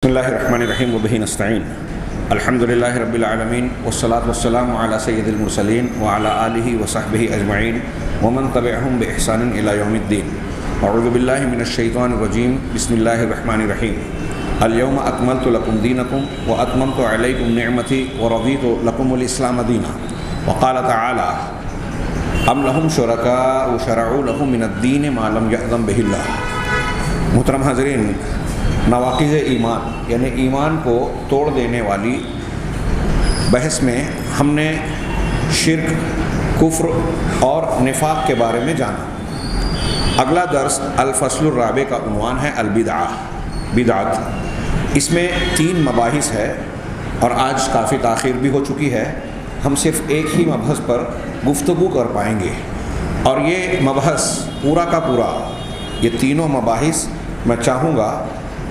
بسم اللہ الرحمن الرحیم وبہ نستعین الحمد للہ رب العالمین والصلاة والسلام علی سید المرسلین وعلی آلہ وصحبہ اجمعین ومن تبعہم بإحسان الی یوم الدین اعوذ باللہ من الشیطان الرجیم بسم اللہ الرحمن الرحیم الیوم اکملت لکم دینکم واتممت علیکم نعمتی ورضیت لکم الاسلام دینا وقال تعالی ام لہم شرکاء شرعوا لہم من الدین ما لم یأذن بہ اللہ۔ محترم حاضرین، نواقض ایمان یعنی ایمان کو توڑ دینے والی بحث میں ہم نے شرک، کفر اور نفاق کے بارے میں جانا۔ اگلا درس الفصل الرابع کا عنوان ہے البدعہ، بدعت۔ اس میں 3 مباحث ہے اور آج کافی تاخیر بھی ہو چکی ہے، ہم صرف ایک ہی مبحث پر گفتگو کر پائیں گے، اور یہ مبحث پورا کا پورا، یہ تینوں مباحث میں چاہوں گا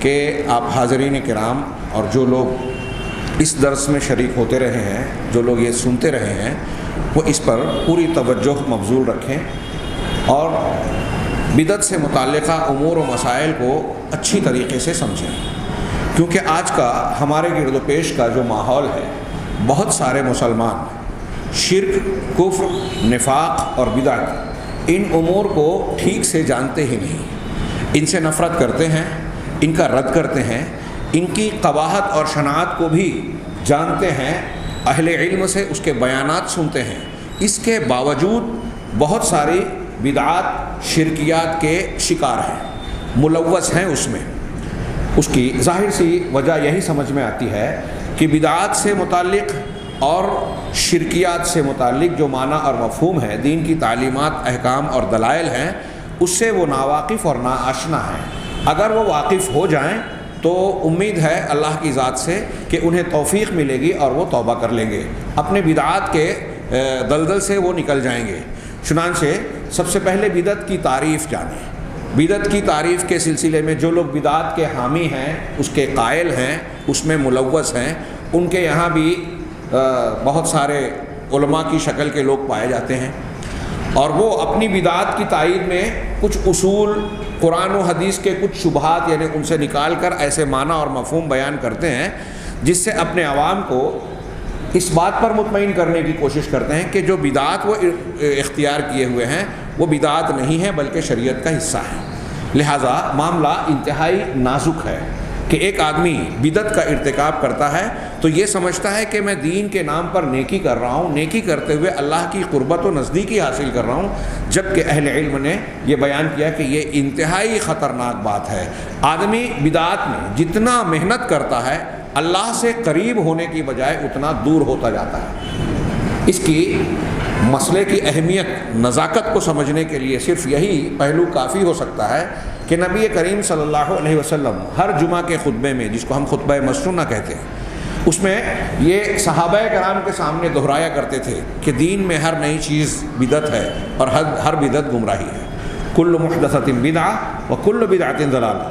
کہ آپ حاضرین کرام اور جو لوگ اس درس میں شریک ہوتے رہے ہیں، جو لوگ یہ سنتے رہے ہیں، وہ اس پر پوری توجہ مبذول رکھیں اور بدعت سے متعلقہ امور و مسائل کو اچھی طریقے سے سمجھیں، کیونکہ آج کا ہمارے گرد و پیش کا جو ماحول ہے، بہت سارے مسلمان شرک، کفر، نفاق اور بدعت ان امور کو ٹھیک سے جانتے ہی نہیں، ان سے نفرت کرتے ہیں، ان کا رد کرتے ہیں، ان کی قباحت اور شناعت کو بھی جانتے ہیں، اہل علم سے اس کے بیانات سنتے ہیں، اس کے باوجود بہت ساری بدعات، شرکیات کے شکار ہیں، ملوث ہیں اس میں۔ اس کی ظاہر سی وجہ یہی سمجھ میں آتی ہے کہ بدعات سے متعلق اور شرکیات سے متعلق جو معنی اور مفہوم ہے، دین کی تعلیمات، احکام اور دلائل ہیں، اس سے وہ ناواقف اور ناآشنا ہیں۔ اگر وہ واقف ہو جائیں تو امید ہے اللہ کی ذات سے کہ انہیں توفیق ملے گی اور وہ توبہ کر لیں گے، اپنے بدعات کے دلدل سے وہ نکل جائیں گے۔ چنانچہ سب سے پہلے بدعت کی تعریف جانیں۔ بدعت کی تعریف کے سلسلے میں جو لوگ بدعات کے حامی ہیں، اس کے قائل ہیں، اس میں ملوث ہیں، ان کے یہاں بھی بہت سارے علماء کی شکل کے لوگ پائے جاتے ہیں، اور وہ اپنی بدعات کی تائید میں کچھ اصول، قرآن و حدیث کے کچھ شبہات یعنی ان سے نکال کر ایسے معنی اور مفہوم بیان کرتے ہیں جس سے اپنے عوام کو اس بات پر مطمئن کرنے کی کوشش کرتے ہیں کہ جو بدعات وہ اختیار کیے ہوئے ہیں وہ بدعات نہیں ہیں بلکہ شریعت کا حصہ ہے۔ لہٰذا معاملہ انتہائی نازک ہے کہ ایک آدمی بدعت کا ارتکاب کرتا ہے تو یہ سمجھتا ہے کہ میں دین کے نام پر نیکی کر رہا ہوں، نیکی کرتے ہوئے اللہ کی قربت و نزدیکی حاصل کر رہا ہوں، جبکہ اہل علم نے یہ بیان کیا کہ یہ انتہائی خطرناک بات ہے۔ آدمی بدعات میں جتنا محنت کرتا ہے، اللہ سے قریب ہونے کی بجائے اتنا دور ہوتا جاتا ہے۔ اس کی مسئلے کی اہمیت، نزاکت کو سمجھنے کے لیے صرف یہی پہلو کافی ہو سکتا ہے کہ نبی کریم صلی اللہ علیہ وسلم ہر جمعہ کے خطبے میں، جس کو ہم خطبہ مسنونہ کہتے ہیں، اس میں یہ صحابہ کرام کے سامنے دہرایا کرتے تھے کہ دین میں ہر نئی چیز بدعت ہے اور ہر بدعت گمراہی ہے۔ کل محدثۃ بدعہ وکل بدعۃ ضلالہ۔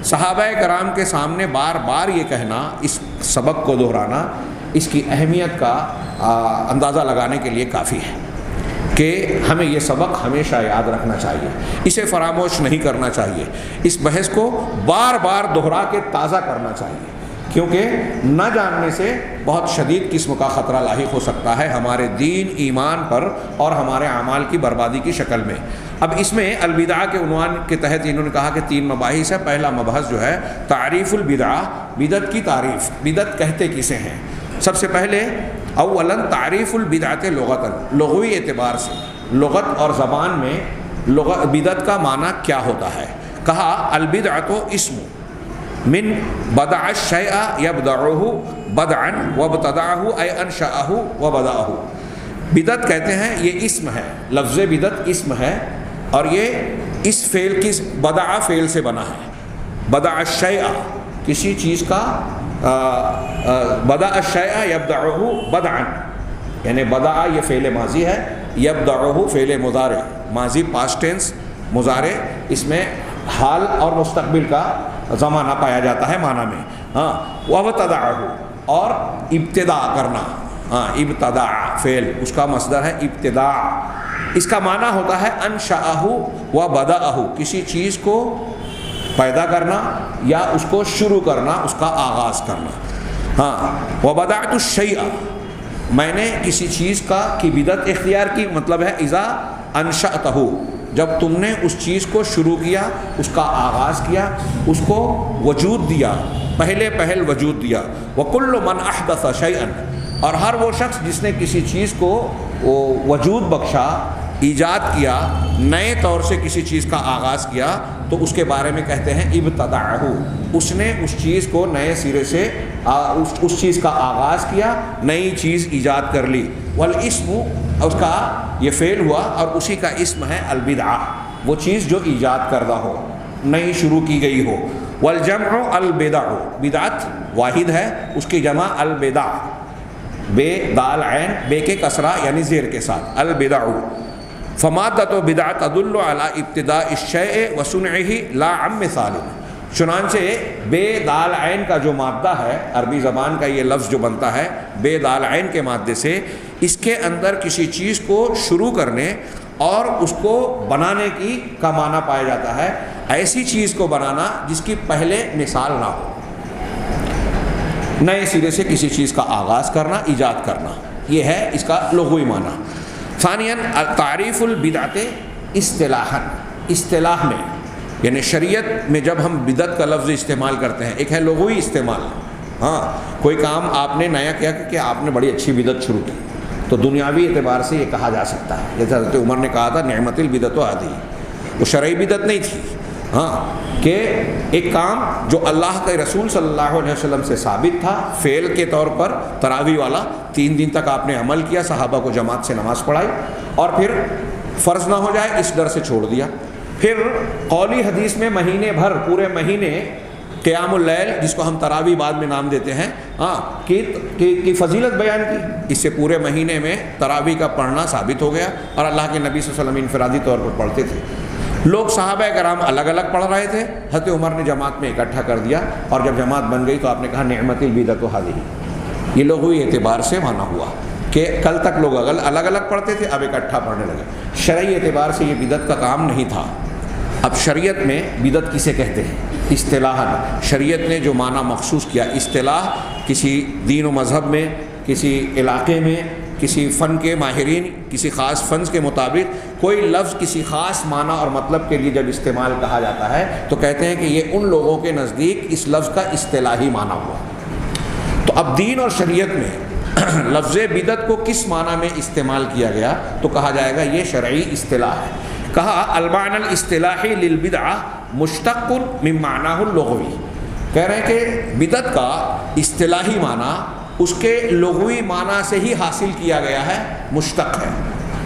صحابہ کرام کے سامنے بار بار یہ کہنا، اس سبق کو دہرانا، اس کی اہمیت کا اندازہ لگانے کے لیے کافی ہے کہ ہمیں یہ سبق ہمیشہ یاد رکھنا چاہیے، اسے فراموش نہیں کرنا چاہیے، اس بحث کو بار بار دہرا کے تازہ کرنا چاہیے، کیونکہ نہ جاننے سے بہت شدید قسم کا خطرہ لاحق ہو سکتا ہے ہمارے دین، ایمان پر اور ہمارے اعمال کی بربادی کی شکل میں۔ اب اس میں البدعہ کے عنوان کے تحت انہوں نے کہا کہ 3 مباحث ہے۔ پہلا مبحث جو ہے تعریف البدعہ، بدعت کی تعریف، بدعت کہتے کسے ہیں۔ سب سے پہلے اولاً تعریف البدعۃ لغتاً، لغوی اعتبار سے، لغت اور زبان میں بدعت کا معنی کیا ہوتا ہے۔ کہا البدعۃ اسم من بدع الشیء یبدعہ بدعا وابتدعہ ای انشأہ وبدأہ۔ بدعت کہتے ہیں یہ اسم ہے، لفظ بدعت اسم ہے، اور یہ اس فعل کی بدع فعل سے بنا ہے۔ بدع الشیء کسی چیز کا، بدع الشیء یبدعہ بدعا، یعنی بدع یہ فعل ماضی ہے، یبدعہ فعل مضارع، ماضی پاسٹ ٹینس مضارع، اس میں حال اور مستقبل کا زمانہ پایا جاتا ہے معنی میں۔ ہاں، وابتدعہ اور ابتدا کرنا، ہاں ابتداء فعل اس کا مصدر ہے ابتداء، اس کا معنی ہوتا ہے انشأہ و بدأہ، کسی چیز کو پیدا کرنا یا اس کو شروع کرنا، اس کا آغاز کرنا۔ ہاں، وبدعت الشیء، میں نے کسی چیز کی بدعت اختیار کی، مطلب ہے اذا انشأتہ، جب تم نے اس چیز کو شروع کیا، اس کا آغاز کیا، اس کو وجود دیا، پہل وجود دیا۔ وکل من احدث شیئا، اور ہر وہ شخص جس نے کسی چیز کو وجود بخشا، ایجاد کیا، نئے طور سے کسی چیز کا آغاز کیا، تو اس کے بارے میں کہتے ہیں ابتدعہ، اس نے اس چیز کو نئے سرے سے اس چیز کا آغاز کیا، نئی چیز ایجاد کر لی۔ والاسم، اس کا یہ فعل ہوا اور اسی کا اسم ہے البدعہ، وہ چیز جو ایجاد کردہ ہو، نئی شروع کی گئی ہو۔ والجمع البدع، بدعت واحد ہے، اس کی جمع البدع، بے دال عین، بے کے کسرہ یعنی زیر کے ساتھ، البدع۔ فمادۃ بدعہ تدل علی ابتداء الشیء وصنعہ لا عن مثال، چنانچہ بے دال عین کا جو مادہ ہے، عربی زبان کا یہ لفظ جو بنتا ہے بے دال عین کے مادے سے، اس کے اندر کسی چیز کو شروع کرنے اور اس کو بنانے کا معنی پایا جاتا ہے، ایسی چیز کو بنانا جس کی پہلے مثال نہ ہو، نئے سرے سے کسی چیز کا آغاز کرنا، ایجاد کرنا، یہ ہے اس کا لغوی معنی۔ ثانیاً تعریف البدعت اصطلاحاً، اصطلاح میں یعنی شریعت میں جب ہم بدعت کا لفظ استعمال کرتے ہیں، ایک ہے لغوی استعمال، ہاں کوئی کام آپ نے نیا کیا کہ آپ نے بڑی اچھی بدعت شروع کی، تو دنیاوی اعتبار سے یہ کہا جا سکتا ہے، جیسے حضرت عمر نے کہا تھا نعمت البدعت هذه، وہ شرعی بدعت نہیں تھی، ہاں کہ ایک کام جو اللہ کے رسول صلی اللہ علیہ وسلم سے ثابت تھا، فعل کے طور پر تراویح والا، 3 دن تک آپ نے عمل کیا، صحابہ کو جماعت سے نماز پڑھائی، اور پھر فرض نہ ہو جائے اس ڈر سے چھوڑ دیا۔ پھر قولی حدیث میں مہینے بھر، پورے مہینے قیام اللیل، جس کو ہم تراویح بعد میں نام دیتے ہیں، کی فضیلت بیان کی، اس سے پورے مہینے میں تراویح کا پڑھنا ثابت ہو گیا، اور اللہ کے نبی صلی اللہ علیہ وسلم انفرادی طور پر پڑھتے تھے، لوگ صحابہ کرام الگ الگ پڑھ رہے تھے، حضرت عمر نے جماعت میں اکٹھا کر دیا، اور جب جماعت بن گئی تو آپ نے کہا نعمت البدعۃ هذه، یہ لغوی اعتبار سے مانا ہوا کہ کل تک لوگ الگ الگ پڑھتے تھے، اب اکٹھا پڑھنے لگے، شرعی اعتبار سے یہ بدعت کا کام نہیں تھا۔ اب شریعت میں بدعت کسے کہتے ہیں؟ اصطلاحاً شریعت نے جو معنی مخصوص کیا، اصطلاح کسی دین و مذہب میں، کسی علاقے میں، کسی فن کے ماہرین کسی خاص فن کے مطابق کوئی لفظ کسی خاص معنی اور مطلب کے لیے جب استعمال کہا جاتا ہے تو کہتے ہیں کہ یہ ان لوگوں کے نزدیک اس لفظ کا اصطلاحی معنی ہوا۔ تو اب دین اور شریعت میں لفظ بدعت کو کس معنی میں استعمال کیا گیا تو کہا جائے گا یہ شرعی اصطلاح ہے۔ کہا المعنى الاصطلاحی للبدعہ مشتق من معناہ اللغوی، کہہ رہے ہیں کہ بدعت کا اصطلاحی معنی اس کے لغوی معنی سے ہی حاصل کیا گیا ہے، مشتق ہے،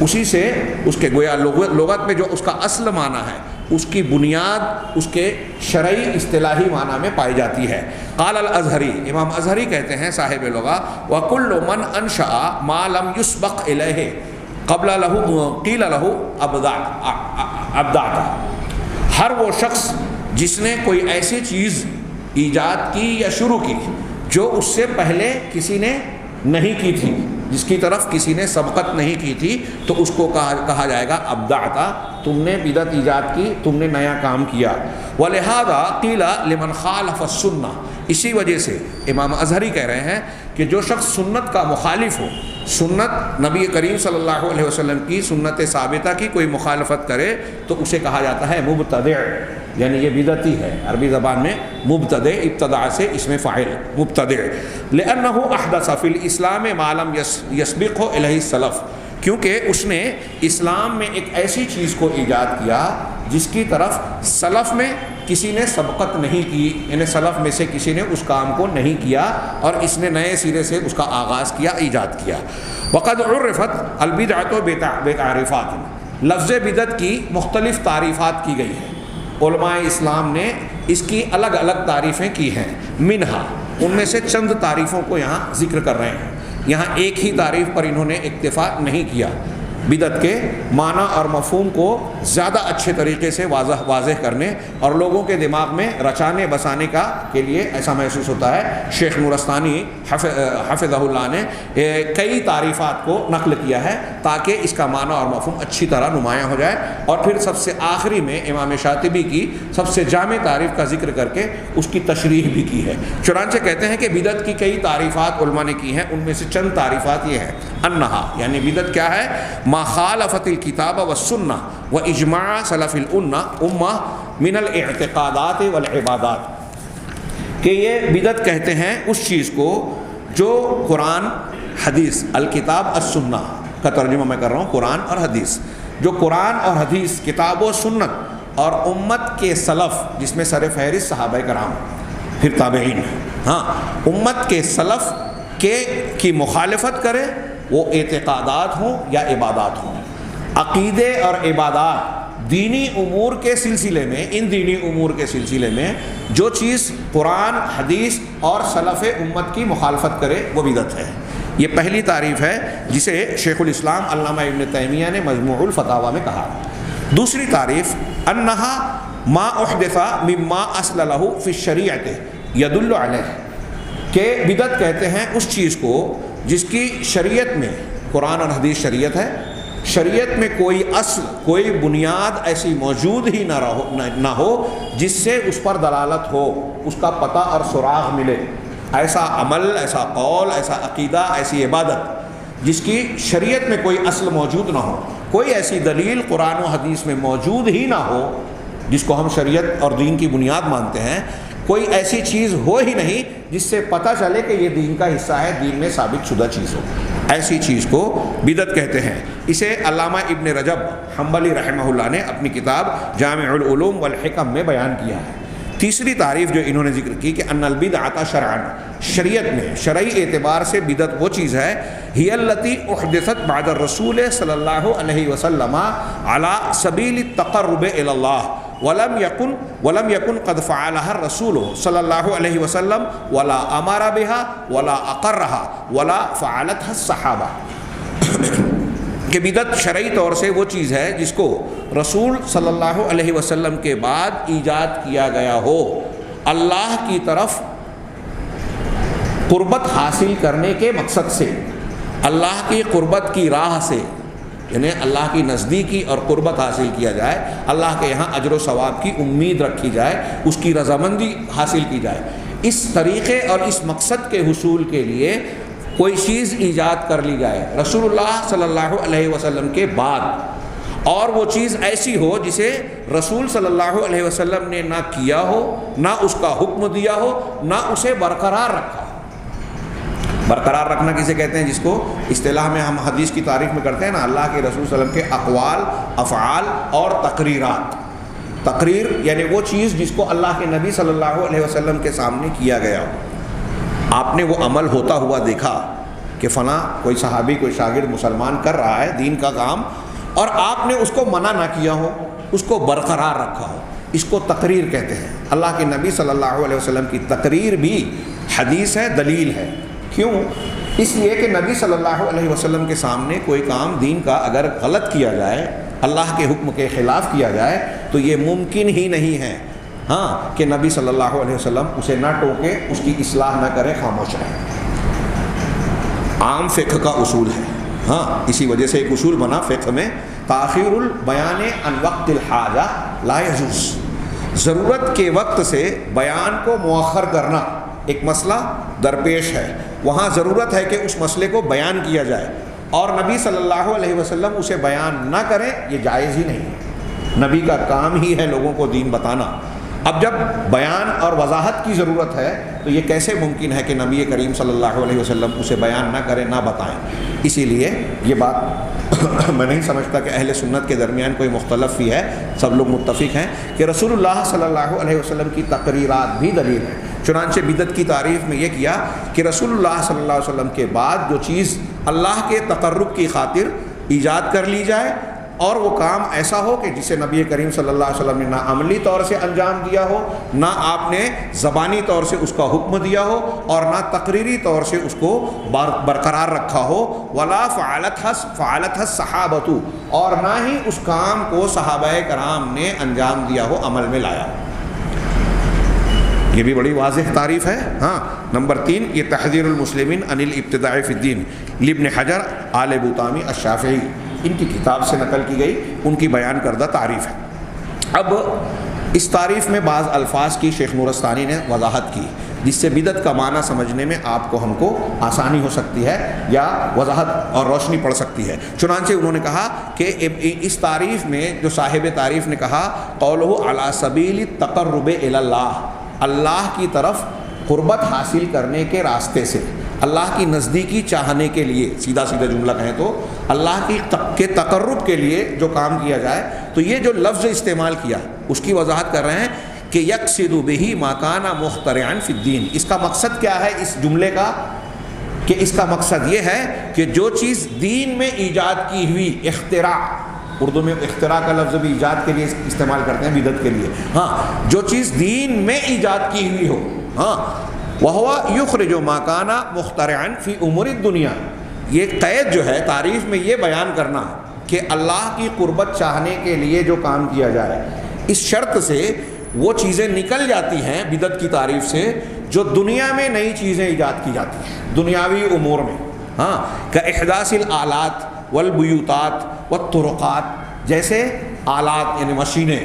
اسی سے اس کے گویا لغت میں جو اس کا اصل معنی ہے اس کی بنیاد اس کے شرعی اصطلاحی معنی میں پائی جاتی ہے۔ قال الازہری، امام ازہری کہتے ہیں صاحب لغہ، وَكُلُّ مَنْ أَنْشَأَ مَا لَمْ يُسْبَقْ إِلَيْهِ قبل له قیل له ابدعت، ہر وہ شخص جس نے کوئی ایسی چیز ایجاد کی یا شروع کی جو اس سے پہلے کسی نے نہیں کی تھی، جس کی طرف کسی نے سبقت نہیں کی تھی، تو اس کو کہا جائے گا ابدعت، تم نے بدعت ایجاد کی، تم نے نیا کام کیا۔ ولہذا قیل لمن خالف السنہ، اسی وجہ سے امام ازہری کہہ رہے ہیں کہ جو شخص سنت کا مخالف ہو، سنت نبی کریم صلی اللہ علیہ وسلم کی سنت ثابتہ کی کوئی مخالفت کرے تو اسے کہا جاتا ہے مبتدع، یعنی یہ بدعتی ہے، عربی زبان میں مبتدع، ابتداء سے اس میں فاعل مبتدع، لأنہ احدث فی الاسلام ما لم یسبقہ الیہ السلف، کیونکہ اس نے اسلام میں ایک ایسی چیز کو ایجاد کیا جس کی طرف سلف میں کسی نے سبقت نہیں کی، یعنی سلف میں سے کسی نے اس کام کو نہیں کیا اور اس نے نئے سرے سے اس کا آغاز کیا، ایجاد کیا۔ وقد عرفت البدعۃ بتعریفات، لفظ بدعت کی مختلف تعریفات کی گئی ہیں، علماء اسلام نے اس کی الگ الگ تعریفیں کی ہیں، منہا، ان میں سے چند تعریفوں کو یہاں ذکر کر رہے ہیں، یہاں ایک ہی تعریف پر انہوں نے اکتفا نہیں کیا، بدعت کے معنی اور مفہوم کو زیادہ اچھے طریقے سے واضح کرنے اور لوگوں کے دماغ میں رچانے بسانے کے لیے ایسا محسوس ہوتا ہے۔ شیخ نورستانی حفظہ اللہ نے کئی تعریفات کو نقل کیا ہے تاکہ اس کا معنی اور مفہوم اچھی طرح نمایاں ہو جائے، اور پھر سب سے آخری میں امام شاطبی کی سب سے جامع تعریف کا ذکر کر کے اس کی تشریح بھی کی ہے۔ چنانچہ کہتے ہیں کہ بدعت کی کئی تعریفات علماء نے کی ہیں، ان میں سے چند تعریفات یہ ہے: انہا یعنی بدعت کیا ہے؟ ما خالفت الکتاب والسنہ واجماع سلف الامہ من الاعتقادات والعبادات، کہ یہ بدعت کہتے ہیں اس چیز کو جو قرآن حدیث، الکتاب السنہ کا ترجمہ میں کر رہا ہوں، قرآن اور حدیث، جو قرآن اور حدیث، کتاب و سنت اور امت کے سلف، جس میں سر فہرست صحابہ کرام پھر تابعین، ہاں امت کے سلف کی مخالفت کرے، وہ اعتقادات ہوں یا عبادات ہوں۔ عقیدے اور عبادات دینی امور کے سلسلے میں، ان دینی امور کے سلسلے میں جو چیز قرآن، حدیث اور سلف امت کی مخالفت کرے وہ بدعت ہے۔ یہ پہلی تعریف ہے جسے شیخ الاسلام علامہ ابن تیمیہ نے مجموع الفتاویٰ میں کہا۔ دوسری تعریف انہا ما احدث مما اصل لہ فی الشریعۃ یدل علیہ، کہ بدعت کہتے ہیں اس چیز کو جس کی شریعت میں، قرآن اور حدیث شریعت ہے، شریعت میں کوئی اصل، کوئی بنیاد ایسی موجود ہی نہ ہو جس سے اس پر دلالت ہو، اس کا پتہ اور سراغ ملے، ایسا عمل، ایسا قول، ایسا عقیدہ، ایسی عبادت جس کی شریعت میں کوئی اصل موجود نہ ہو، کوئی ایسی دلیل قرآن و حدیث میں موجود ہی نہ ہو جس کو ہم شریعت اور دین کی بنیاد مانتے ہیں، کوئی ایسی چیز ہو ہی نہیں جس سے پتہ چلے کہ یہ دین کا حصہ ہے، دین میں ثابت شدہ چیز ہو، ایسی چیز کو بدعت کہتے ہیں۔ اسے علامہ ابن رجب حنبلی رحمہ اللہ نے اپنی کتاب جامع العلوم والحکم میں بیان کیا ہے۔ تیسری تعریف جو انہوں نے ذکر کی کہ ان البدعۃ شرعا، شریعت میں شرعی اعتبار سے بدعت وہ چیز ہے، ہی التی احدثت بعد الرسول صلی اللہ علیہ وسلم علی سبیل التقرب الی اللہ ولم یکن قد فعلها الرسول صلی اللہ علیہ وسلم ولا امر بها ولا اقرها ولا فعلتها الصحابہ، کہ بدعت شرعی طور سے وہ چیز ہے جس کو رسول صلی اللہ علیہ وسلم کے بعد ایجاد کیا گیا ہو، اللہ کی طرف قربت حاصل کرنے کے مقصد سے، اللہ کی قربت کی راہ سے، یعنی اللہ کی نزدیکی اور قربت حاصل کیا جائے، اللہ کے یہاں اجر و ثواب کی امید رکھی جائے، اس کی رضامندی حاصل کی جائے، اس طریقے اور اس مقصد کے حصول کے لیے کوئی چیز ایجاد کر لی جائے رسول اللہ صلی اللہ علیہ وسلم کے بعد، اور وہ چیز ایسی ہو جسے رسول صلی اللہ علیہ وسلم نے نہ کیا ہو، نہ اس کا حکم دیا ہو، نہ اسے برقرار رکھا ہو۔ برقرار رکھنا کسے کہتے ہیں؟ جس کو اصطلاح میں ہم حدیث کی تعریف میں کرتے ہیں نا، اللہ کے رسول صلی اللہ علیہ وسلم کے اقوال، افعال اور تقریرات۔ تقریر یعنی وہ چیز جس کو اللہ کے نبی صلی اللہ علیہ وسلم کے سامنے کیا گیا ہو، آپ نے وہ عمل ہوتا ہوا دیکھا کہ فلاں کوئی صحابی، کوئی شاگرد مسلمان کر رہا ہے دین کا کام، اور آپ نے اس کو منع نہ کیا ہو، اس کو برقرار رکھا ہو، اس کو تقریر کہتے ہیں۔ اللہ کے نبی صلی اللہ علیہ وسلم کی تقریر بھی حدیث ہے، دلیل ہے۔ کیوں؟ اس لیے کہ نبی صلی اللہ علیہ وسلم کے سامنے کوئی کام دین کا اگر غلط کیا جائے، اللہ کے حکم کے خلاف کیا جائے، تو یہ ممکن ہی نہیں ہے کہ نبی صلی اللہ علیہ وسلم اسے نہ ٹوکے، اس کی اصلاح نہ کرے، خاموش رہے۔ عام فقہ کا اصول ہے، اسی وجہ سے ایک اصول بنا فقہ میں، تاخیر البیان عن وقت الحاجہ لا یجوز، ضرورت کے وقت سے بیان کو مؤخر کرنا۔ ایک مسئلہ درپیش ہے، وہاں ضرورت ہے کہ اس مسئلے کو بیان کیا جائے، اور نبی صلی اللہ علیہ وسلم اسے بیان نہ کریں، یہ جائز ہی نہیں ہے۔ نبی کا کام ہی ہے لوگوں کو دین بتانا۔ اب جب بیان اور وضاحت کی ضرورت ہے تو یہ کیسے ممکن ہے کہ نبی کریم صلی اللہ علیہ وسلم اسے بیان نہ کریں، نہ بتائیں؟ اسی لیے یہ بات میں نہیں سمجھتا کہ اہل سنت کے درمیان کوئی مختلف ہی ہے، سب لوگ متفق ہیں کہ رسول اللہ صلی اللہ علیہ وسلم کی تقریرات بھی دلیل ہیں۔ چنانچہ بدعت کی تعریف میں یہ کیا کہ رسول اللہ صلی اللہ علیہ وسلم کے بعد جو چیز اللہ کے تقرب کی خاطر ایجاد کر لی جائے، اور وہ کام ایسا ہو کہ جسے نبی کریم صلی اللہ علیہ وسلم نے نہ عملی طور سے انجام دیا ہو، نہ آپ نے زبانی طور سے اس کا حکم دیا ہو، اور نہ تقریری طور سے اس کو برقرار رکھا ہو، ولا فعلتها الصحابۃ، اور نہ ہی اس کام کو صحابہ کرام نے انجام دیا ہو، عمل میں لایا ہو۔ یہ بھی بڑی واضح تعریف ہے. ہاں نمبر 3 یہ تحذیر المسلمین عن الابتداع فی الدین لابن حجر آل بوطامی الشافعی، ان کی کتاب سے نقل کی گئی، ان کی بیان کردہ تعریف ہے. اب اس تعریف میں بعض الفاظ کی شیخ نورستانی نے وضاحت کی جس سے بدعت کا معنی سمجھنے میں آپ کو ہم کو آسانی ہو سکتی ہے یا وضاحت اور روشنی پڑ سکتی ہے. چنانچہ انہوں نے کہا کہ اس تعریف میں جو صاحب تعریف نے کہا قولہ علی سبیل التقرب الی اللہ، اللہ کی طرف قربت حاصل کرنے کے راستے سے، اللہ کی نزدیکی چاہنے کے لیے، سیدھا سیدھا جملہ کہیں تو اللہ کے تقرب کے لیے جو کام کیا جائے، تو یہ جو لفظ استعمال کیا اس کی وضاحت کر رہے ہیں کہ یقصد بہ ما کان مخترعا فی الدین. اس کا مقصد کیا ہے اس جملے کا؟ کہ اس کا مقصد یہ ہے کہ جو چیز دین میں ایجاد کی ہوئی، اختراع، اردو میں اختراع کا لفظ بھی ایجاد کے لیے استعمال کرتے ہیں، بدعت کے لیے. ہاں جو چیز دین میں ایجاد کی ہوئی ہو، ہاں وَهُوَ يُخْرِجُ مَا كَانَ مُخْتَرِعًا فِي أُمُورِ الدُّنْيَا. یہ قید جو ہے تعریف میں یہ بیان کرنا کہ اللہ کی قربت چاہنے کے لیے جو کام کیا جائے، اس شرط سے وہ چیزیں نکل جاتی ہیں بدعت کی تعریف سے جو دنیا میں نئی چیزیں ایجاد کی جاتی ہیں دنیاوی امور میں. ہاں کاحداث الآلات والبیوتات والطرقات، جیسے آلات یعنی مشینیں،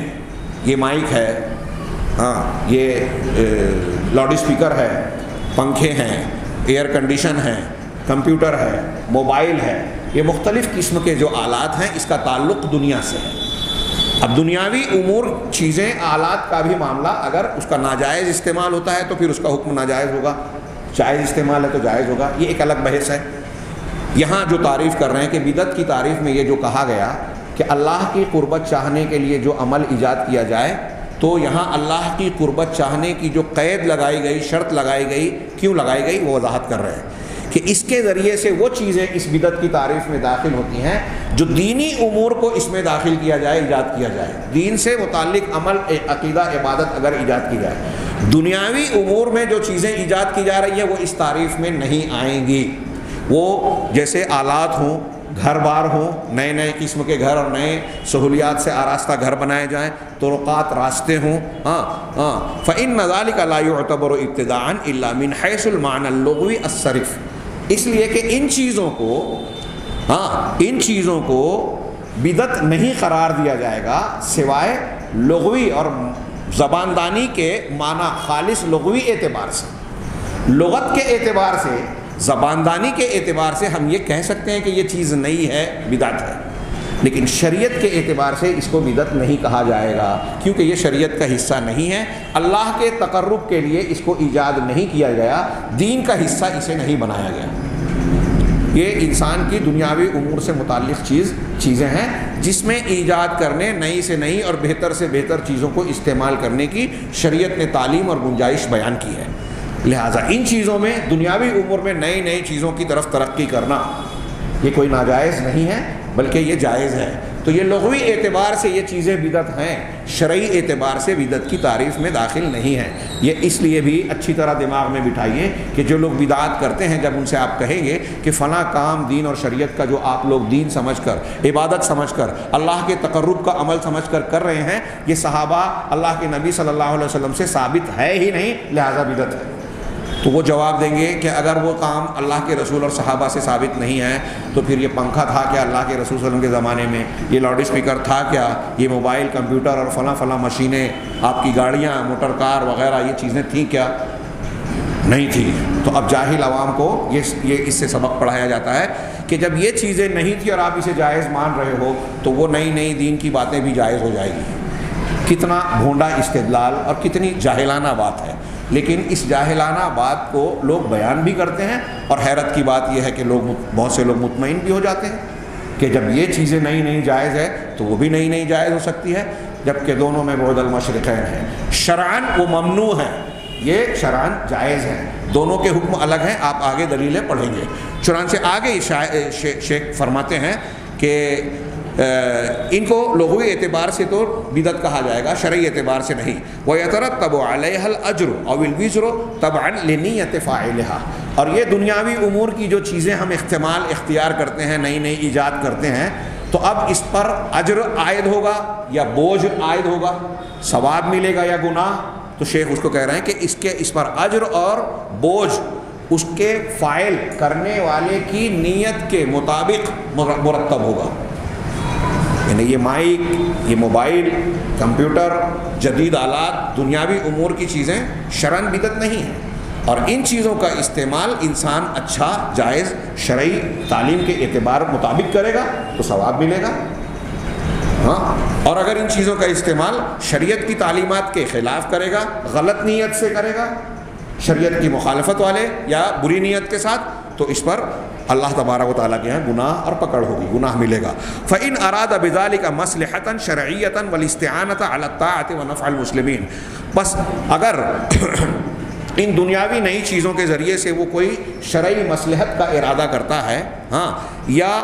یہ مائک ہے، ہاں یہ لاؤڈ اسپیکر ہے، پنکھے ہیں، ایئر کنڈیشن ہے، کمپیوٹر ہے، موبائل ہے، یہ مختلف قسم کے جو آلات ہیں اس کا تعلق دنیا سے ہے. اب دنیاوی امور چیزیں آلات کا بھی معاملہ اگر اس کا ناجائز استعمال ہوتا ہے تو پھر اس کا حکم ناجائز ہوگا، جائز استعمال ہے تو جائز ہوگا. یہ ایک الگ بحث ہے. یہاں جو تعریف کر رہے ہیں کہ بدعت کی تعریف میں یہ جو کہا گیا کہ اللہ کی قربت چاہنے کے لیے جو عمل ایجاد کیا جائے، تو یہاں اللہ کی قربت چاہنے کی جو قید لگائی گئی، شرط لگائی گئی، کیوں لگائی گئی وہ وضاحت کر رہے ہیں کہ اس کے ذریعے سے وہ چیزیں اس بدعت کی تعریف میں داخل ہوتی ہیں جو دینی امور کو اس میں داخل کیا جائے، ایجاد کیا جائے، دین سے متعلق عمل، عقیدہ، عبادت اگر ایجاد کی جائے. دنیاوی امور میں جو چیزیں ایجاد کی جا رہی ہیں وہ اس تعریف میں نہیں آئیں گی. وہ جیسے آلات ہوں، گھر بار ہوں، نئے نئے قسم کے گھر اور نئے سہولیات سے آراستہ گھر بنائے جائیں، طرقات، راستے ہوں. فإن ذلك لا يعتبر ابتداء الا من حيث المعنى اللغوي الصرف. اس لیے کہ ان چیزوں کو بدعت نہیں قرار دیا جائے گا سوائے لغوی اور زباندانی کے معنی، خالص لغوی اعتبار سے، لغت کے اعتبار سے، زباندانی کے اعتبار سے ہم یہ کہہ سکتے ہیں کہ یہ چیز نئی ہے، بدعت ہے. لیکن شریعت کے اعتبار سے اس کو بدعت نہیں کہا جائے گا کیونکہ یہ شریعت کا حصہ نہیں ہے، اللہ کے تقرب کے لیے اس کو ایجاد نہیں کیا گیا، دین کا حصہ اسے نہیں بنایا گیا. یہ انسان کی دنیاوی امور سے متعلق چیزیں ہیں جس میں ایجاد کرنے، نئی سے نئی اور بہتر سے بہتر چیزوں کو استعمال کرنے کی شریعت نے تعلیم اور گنجائش بیان کی ہے. لہٰذا ان چیزوں میں، دنیاوی امور میں نئی نئی چیزوں کی طرف ترقی کرنا یہ کوئی ناجائز نہیں ہے بلکہ یہ جائز ہے. تو یہ لغوی اعتبار سے یہ چیزیں بدعت ہیں، شرعی اعتبار سے بدعت کی تعریف میں داخل نہیں ہیں. یہ اس لیے بھی اچھی طرح دماغ میں بٹھائیے کہ جو لوگ بدعات کرتے ہیں، جب ان سے آپ کہیں گے کہ فلاں کام دین اور شریعت کا جو آپ لوگ دین سمجھ کر، عبادت سمجھ کر، اللہ کے تقرب کا عمل سمجھ کر رہے ہیں، یہ صحابہ اللہ کے نبی صلی اللہ علیہ وسلم سے ثابت ہے ہی نہیں، لہذا بدعت ہے. تو وہ جواب دیں گے کہ اگر وہ کام اللہ کے رسول اور صحابہ سے ثابت نہیں ہے تو پھر یہ پنکھا تھا کیا اللہ کے رسول صلی اللہ علیہ وسلم کے زمانے میں؟ یہ لاؤڈ اسپیکر تھا کیا؟ یہ موبائل، کمپیوٹر اور فلاں مشینیں، آپ کی گاڑیاں، موٹر کار وغیرہ یہ چیزیں تھیں کیا؟ نہیں تھی. تو اب جاہل عوام کو یہ اس سے سبق پڑھایا جاتا ہے کہ جب یہ چیزیں نہیں تھی اور آپ اسے جائز مان رہے ہو تو وہ نئی دین کی باتیں بھی جائز ہو جائے گی. کتنا بھونڈا استدلال اور کتنی جاہلانہ بات ہے. لیکن اس جاہلانہ بات کو لوگ بیان بھی کرتے ہیں اور حیرت کی بات یہ ہے کہ بہت سے لوگ مطمئن بھی ہو جاتے ہیں کہ جب یہ چیزیں نئی جائز ہے تو وہ بھی نئی جائز ہو سکتی ہے، جبکہ دونوں میں بعد المشرقین ہے. شرعاً وہ ممنوع ہے، یہ شرعاً جائز ہے، دونوں کے حکم الگ ہیں. آپ آگے دلیلیں پڑھیں گے. چنانچہ آگے شیخ فرماتے ہیں کہ ان کو لغوی اعتبار سے تو بدعت کہا جائے گا، شرعی اعتبار سے نہیں. وَيَتَرَتَّبُ عَلَيْهَا الْأَجْرُ أَوِ الْوِزْرُ تَبْعًا لِنِيَّةِ فَاعِلِهَا. اور یہ دنیاوی امور کی جو چیزیں ہم اختیار کرتے ہیں، نئی ایجاد کرتے ہیں، تو اب اس پر اجر عائد ہوگا یا بوجھ عائد ہوگا، ثواب ملے گا یا گناہ؟ تو شیخ اس کو کہہ رہے ہیں کہ اس پر اجر اور بوجھ اس کے فاعل کرنے والے کی نیت کے مطابق مرتب ہوگا. یعنی یہ مائک، یہ موبائل، کمپیوٹر، جدید آلات، دنیاوی امور کی چیزیں شرعاً بدعت نہیں ہیں، اور ان چیزوں کا استعمال انسان اچھا، جائز، شرعی تعلیم کے اعتبار مطابق کرے گا تو ثواب ملے گا. ہاں، اور اگر ان چیزوں کا استعمال شریعت کی تعلیمات کے خلاف کرے گا، غلط نیت سے کرے گا، شریعت کی مخالفت والے یا بری نیت کے ساتھ، تو اس پر اللہ تبارک و تعالیٰ کے یہاں گناہ اور پکڑ ہوگی، گناہ ملے گا. فَإِنْ أَرَادَ بِذَلِكَ مَصْلِحَةً شَرْعِيَّةً وَالِاسْتِعَانَةَ عَلَى الطَّاعَةِ وَنَفْعَ الْمُسْلِمِينَ. بس اگر ان دنیاوی نئی چیزوں کے ذریعے سے وہ کوئی شرعی مصلحت کا ارادہ کرتا ہے، ہاں، یا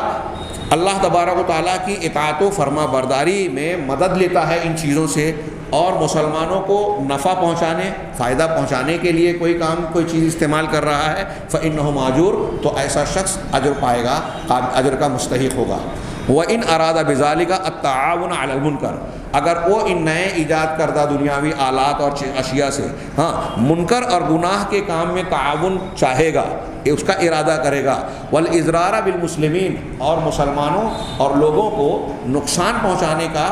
اللہ تبارک و تعالیٰ کی اطاعت و فرما برداری میں مدد لیتا ہے ان چیزوں سے، اور مسلمانوں کو نفع پہنچانے، فائدہ پہنچانے کے لیے کوئی کام، کوئی چیز استعمال کر رہا ہے، فإنه ماجور، تو ایسا شخص اجر پائے گا، اجر کا مستحق ہوگا. وَإِنْ أَرَادَ بِذَلِكَ التَّعَاوُنَ عَلَى الْمُنْكَرِ. اگر وہ ان نئے ایجاد کردہ دنیاوی آلات اور اشیاء سے منکر اور گناہ کے کام میں تعاون چاہے گا، اس کا ارادہ کرے گا، والإضرار بالمسلمین، اور مسلمانوں اور لوگوں کو نقصان پہنچانے کا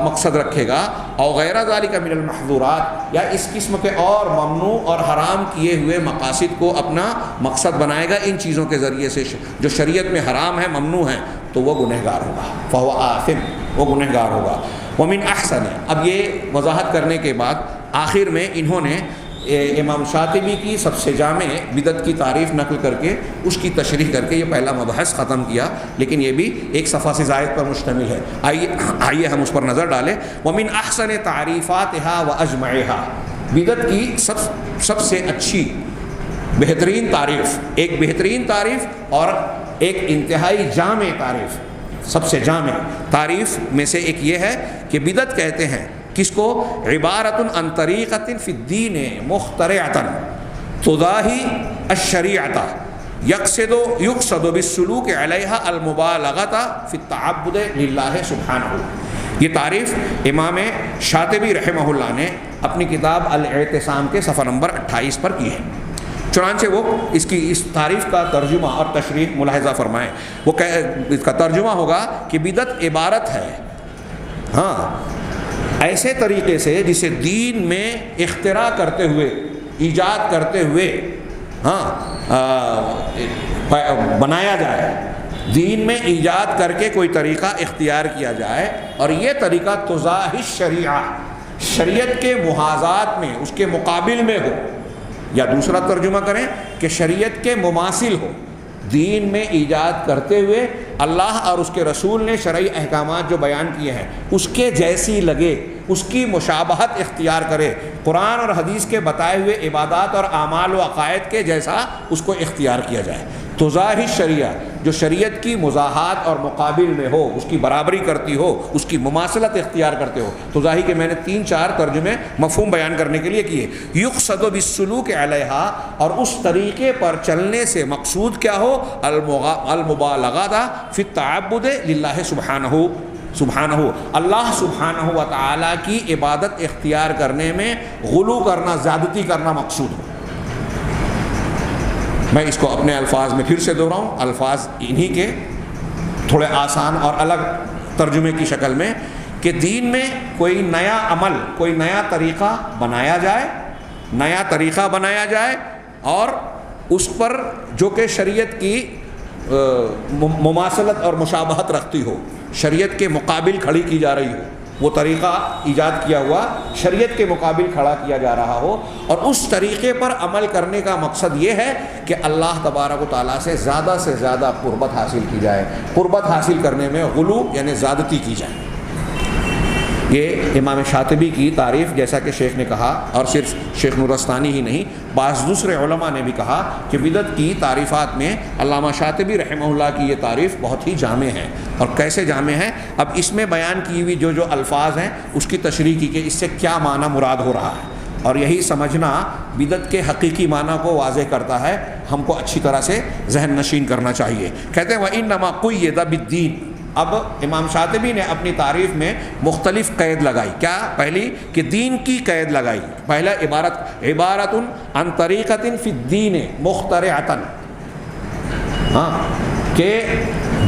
مقصد رکھے گا، او غیر ذالک من المحظورات، یا اس قسم کے اور ممنوع اور حرام کیے ہوئے مقاصد کو اپنا مقصد بنائے گا ان چیزوں کے ذریعے سے جو شریعت میں حرام ہے، ممنوع ہیں، تو وہ گنہگار ہوگا. فهو آثم، وہ گنہگار ہوگا. ومن احسن، اب یہ وضاحت کرنے کے بعد آخر میں انہوں نے امام شاطبی کی سب سے جامع بدعت کی تعریف نقل کر کے اس کی تشریح کر کے یہ پہلا مبحث ختم کیا، لیکن یہ بھی ایک صفحہ سے زائد پر مشتمل ہے. آئیے ہم اس پر نظر ڈالیں. ومن احسن تعریفاتها واجمعها، بدعت کی سب سے اچھی بہترین تعریف، ایک بہترین تعریف اور ایک انتہائی جامع تعریف، سب سے جامع تعریف میں سے ایک یہ ہے کہ بدعت کہتے ہیں کس کو؟ عبارت عن طریقۃ فی الدین مخترعۃ تضاہی الشریعۃ یقصد بالسلوک علیہا المبالغۃ فی التعبد للہ سبحانہ. یہ تعریف امام شاطبی رحمہ اللہ نے اپنی کتاب الاعتصام کے صفحہ نمبر 28 پر کی ہے. چنانچہ وہ اس تعریف کا ترجمہ اور تشریح ملاحظہ فرمائیں. وہ اس کا ترجمہ ہوگا کہ بدعت عبارت ہے، ایسے طریقے سے جسے دین میں اختراع کرتے ہوئے، ایجاد کرتے ہوئے بنایا جائے، دین میں ایجاد کر کے کوئی طریقہ اختیار کیا جائے، اور یہ طریقہ تضاہی الشریعہ، شریعت کے محاذات میں، اس کے مقابل میں ہو، یا دوسرا ترجمہ کریں کہ شریعت کے مماثل ہو، دین میں ایجاد کرتے ہوئے اللہ اور اس کے رسول نے شرعی احکامات جو بیان کیے ہیں اس کے جیسی لگے، اس کی مشابہت اختیار کرے، قرآن اور حدیث کے بتائے ہوئے عبادات اور اعمال و عقائد کے جیسا اس کو اختیار کیا جائے. تضاہی الشریعہ، جو شریعت کی مزاحات اور مقابل میں ہو، اس کی برابری کرتی ہو، اس کی مماثلت اختیار کرتے ہو. تضاہی کے میں نے 3-4 ترجمے مفہوم بیان کرنے کے لیے کیے. یقصد بالسلوک علیہا، اور اس طریقے پر چلنے سے مقصود کیا ہو؟ المبالغۃ فی التعبد للہ سبحانہ، اللہ سبحانہ و تعالیٰ کی عبادت اختیار کرنے میں غلو کرنا، زیادتی کرنا مقصود ہو. میں اس کو اپنے الفاظ میں پھر سے دہراؤں، الفاظ انہی کے تھوڑے آسان اور الگ ترجمے کی شکل میں، کہ دین میں کوئی نیا عمل، کوئی نیا طریقہ بنایا جائے اور اس پر جو کہ شریعت کی مماثلت اور مشابہت رکھتی ہو، شریعت کے مقابل کھڑی کی جا رہی ہو، وہ طریقہ ایجاد کیا ہوا شریعت کے مقابل کھڑا کیا جا رہا ہو، اور اس طریقے پر عمل کرنے کا مقصد یہ ہے کہ اللہ تبارک و تعالیٰ سے زیادہ قربت حاصل کی جائے، قربت حاصل کرنے میں غلو یعنی زیادتی کی جائے. یہ امام شاطبی کی تعریف، جیسا کہ شیخ نے کہا، اور صرف شیخ نورستانی ہی نہیں، بعض دوسرے علماء نے بھی کہا کہ بدعت کی تعریفات میں علامہ شاطبی رحمہ اللہ کی یہ تعریف بہت ہی جامع ہے. اور کیسے جامع ہے؟ اب اس میں بیان کی ہوئی جو الفاظ ہیں اس کی تشریح کی کہ اس سے کیا معنی مراد ہو رہا ہے، اور یہی سمجھنا بدعت کے حقیقی معنی کو واضح کرتا ہے، ہم کو اچھی طرح سے ذہن نشین کرنا چاہیے. کہتے ہیں وَإِنَّمَا قُيِّدَ بِالدِّينِ، اب امام شاطبی نے اپنی تعریف میں مختلف قید لگائی. کیا؟ پہلی کہ دین کی قید لگائی. پہلا عبارت عن طریقۃ فی الدین مخترعۃ، کہ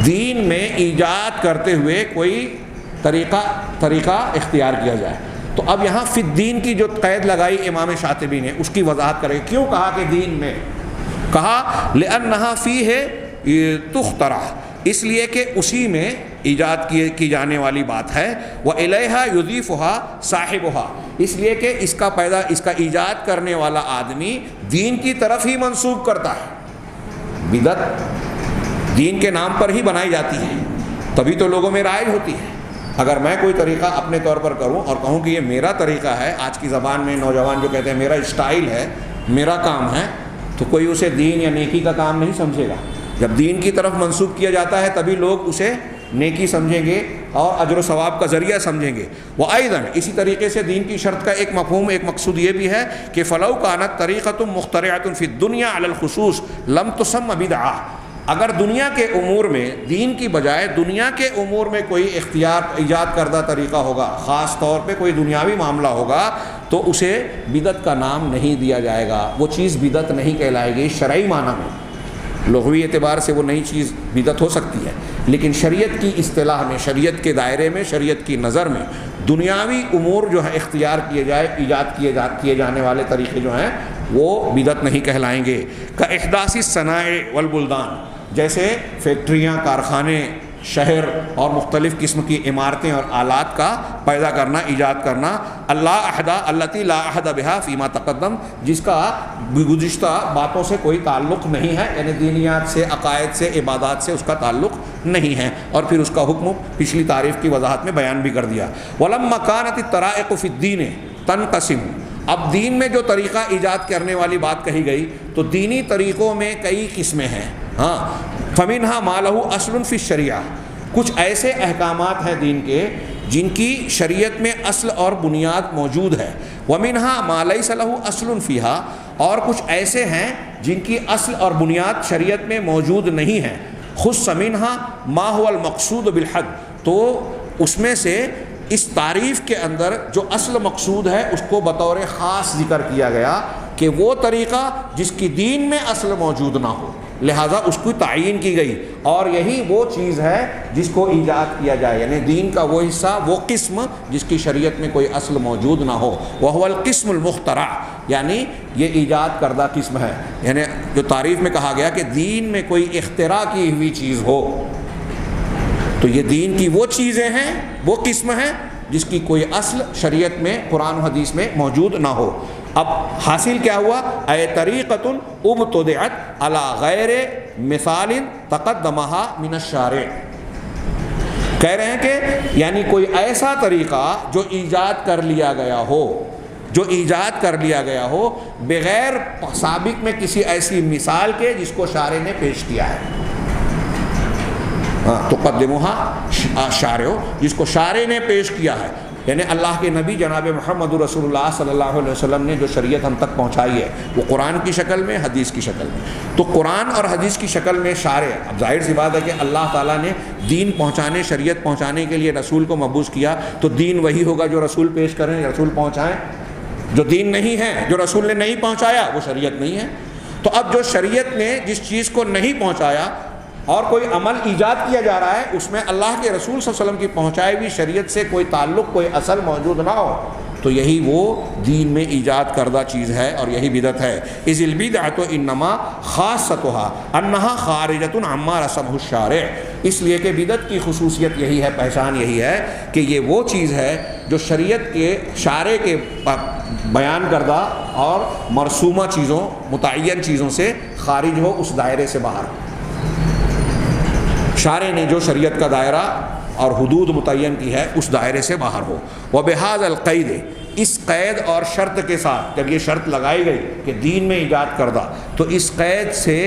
دین میں ایجاد کرتے ہوئے کوئی طریقہ اختیار کیا جائے. تو اب یہاں فی الدین کی جو قید لگائی امام شاطبی نے، اس کی وضاحت کرے. کیوں کہا کہ دین میں؟ کہا لأنہا فیہ تخترع، اس لیے کہ اسی میں ایجاد کی جانے والی بات ہے. وإلیہا یضیفہا صاحبہا، اس لیے کہ اس کا ایجاد کرنے والا آدمی دین کی طرف ہی منسوب کرتا ہے. بدعت دین کے نام پر ہی بنائی جاتی ہے، تبھی تو لوگوں میں رائج ہوتی ہے. اگر میں کوئی طریقہ اپنے طور پر کروں اور کہوں کہ یہ میرا طریقہ ہے، آج کی زبان میں نوجوان جو کہتے ہیں میرا اسٹائل ہے، میرا کام ہے، تو کوئی اسے دین یا نیکی کا کام نہیں سمجھے گا. جب دین کی طرف منسوب کیا جاتا ہے تبھی لوگ اسے نیکی سمجھیں گے اور اجر و ثواب کا ذریعہ سمجھیں گے. وأيضاً اسی طریقے سے دین کی شرط کا ایک مفہوم، ایک مقصود یہ بھی ہے کہ فلو كانت طریقۃ مخترعۃ فی الدنیا علی الخصوص لم تسم بدعہ، اگر دنیا کے امور میں دین کی بجائے دنیا کے امور میں کوئی ایجاد کردہ طریقہ ہوگا، خاص طور پہ کوئی دنیاوی معاملہ ہوگا، تو اسے بدعت کا نام نہیں دیا جائے گا. وہ چیز بدعت نہیں کہلائے گی شرعی معنی میں. لغوی اعتبار سے وہ نئی چیز بدعت ہو سکتی ہے، لیکن شریعت کی اصطلاح میں، شریعت کے دائرے میں، شریعت کی نظر میں دنیاوی امور جو ہے اختیار ایجاد کیے جانے والے طریقے جو ہیں وہ بدعت نہیں کہلائیں گے. کاحداث الصنائع والبلدان، جیسے فیکٹریاں، کارخانے، شہر اور مختلف قسم کی عمارتیں اور آلات کا پیدا کرنا، ایجاد کرنا. التی لا عہد بها فیما تقدم، جس کا گزشتہ باتوں سے کوئی تعلق نہیں ہے، یعنی دینیات سے، عقائد سے، عبادات سے اس کا تعلق نہیں ہے. اور پھر اس کا حکم پچھلی تعریف کی وضاحت میں بیان بھی کر دیا. ولما كانت الطرائق فی الدین تنقسم، اب دین میں جو طریقہ ایجاد کرنے والی بات کہی گئی تو دینی طریقوں میں کئی قسمیں ہیں. فمنہا ما لہ اصل فی الشریعہ، کچھ ایسے احکامات ہیں دین کے جن کی شریعت میں اصل اور بنیاد موجود ہے. ومنہا ما لیس لہ اصل فیہا، اور کچھ ایسے ہیں جن کی اصل اور بنیاد شریعت میں موجود نہیں ہے. خص منہا ما هو المقصود بالحد، تو اس میں سے اس تعریف کے اندر جو اصل مقصود ہے اس کو بطور خاص ذکر کیا گیا کہ وہ طریقہ جس کی دین میں اصل موجود نہ ہو، لہذا اس کی تعین کی گئی. اور یہی وہ چیز ہے جس کو ایجاد کیا جائے، یعنی دین کا وہ حصہ، وہ قسم جس کی شریعت میں کوئی اصل موجود نہ ہو. وہو القسم المخترع، یعنی یہ ایجاد کردہ قسم ہے. یعنی جو تعریف میں کہا گیا کہ دین میں کوئی اختراع کی ہوئی چیز ہو، تو یہ دین کی وہ چیزیں ہیں، وہ قسم ہیں جس کی کوئی اصل شریعت میں، قرآن و حدیث میں موجود نہ ہو. اب حاصل کیا ہوا؟ اے طریقۃ ابتدعت علی غیر مثال تقدمہا من الشارع، کہہ رہے ہیں کہ یعنی کوئی ایسا طریقہ جو ایجاد کر لیا گیا ہو بغیر سابق میں کسی ایسی مثال کے جس کو شارع نے پیش کیا ہے. تقدمہا شارع، جس کو شارع نے پیش کیا ہے، یعنی اللہ کے نبی جناب محمد رسول اللہ صلی اللہ علیہ وسلم نے جو شریعت ہم تک پہنچائی ہے وہ قرآن کی شکل میں، حدیث کی شکل میں. تو قرآن اور حدیث کی شکل میں شارع، اب ظاہر سی بات ہے کہ اللہ تعالیٰ نے دین پہنچانے، شریعت پہنچانے کے لیے رسول کو مبعوث کیا، تو دین وہی ہوگا جو رسول پیش کریں، رسول پہنچائیں. جو دین نہیں ہے، جو رسول نے نہیں پہنچایا، وہ شریعت نہیں ہے. تو اب جو شریعت نے جس چیز کو نہیں پہنچایا اور کوئی عمل ایجاد کیا جا رہا ہے، اس میں اللہ کے رسول صلی اللہ علیہ وسلم کی پہنچائی ہوئی شریعت سے کوئی تعلق، کوئی اصل موجود نہ ہو، تو یہی وہ دین میں ایجاد کردہ چیز ہے اور یہی بدعت ہے. اذ البدعۃ انما خاصتها انها خارجۃ عما رسمہ الشارع، اس لیے کہ بدعت کی خصوصیت یہی ہے، پہچان یہی ہے کہ یہ وہ چیز ہے جو شریعت کے، شارع کے بیان کردہ اور مرسومہ چیزوں، متعین چیزوں سے خارج ہو، اس دائرے سے باہر. شارع نے جو شریعت کا دائرہ اور حدود متعین کی ہے اس دائرے سے باہر ہو. وبہذا القید، اس قید اور شرط کے ساتھ، جب یہ شرط لگائی گئی کہ دین میں ایجاد کردہ، تو اس قید سے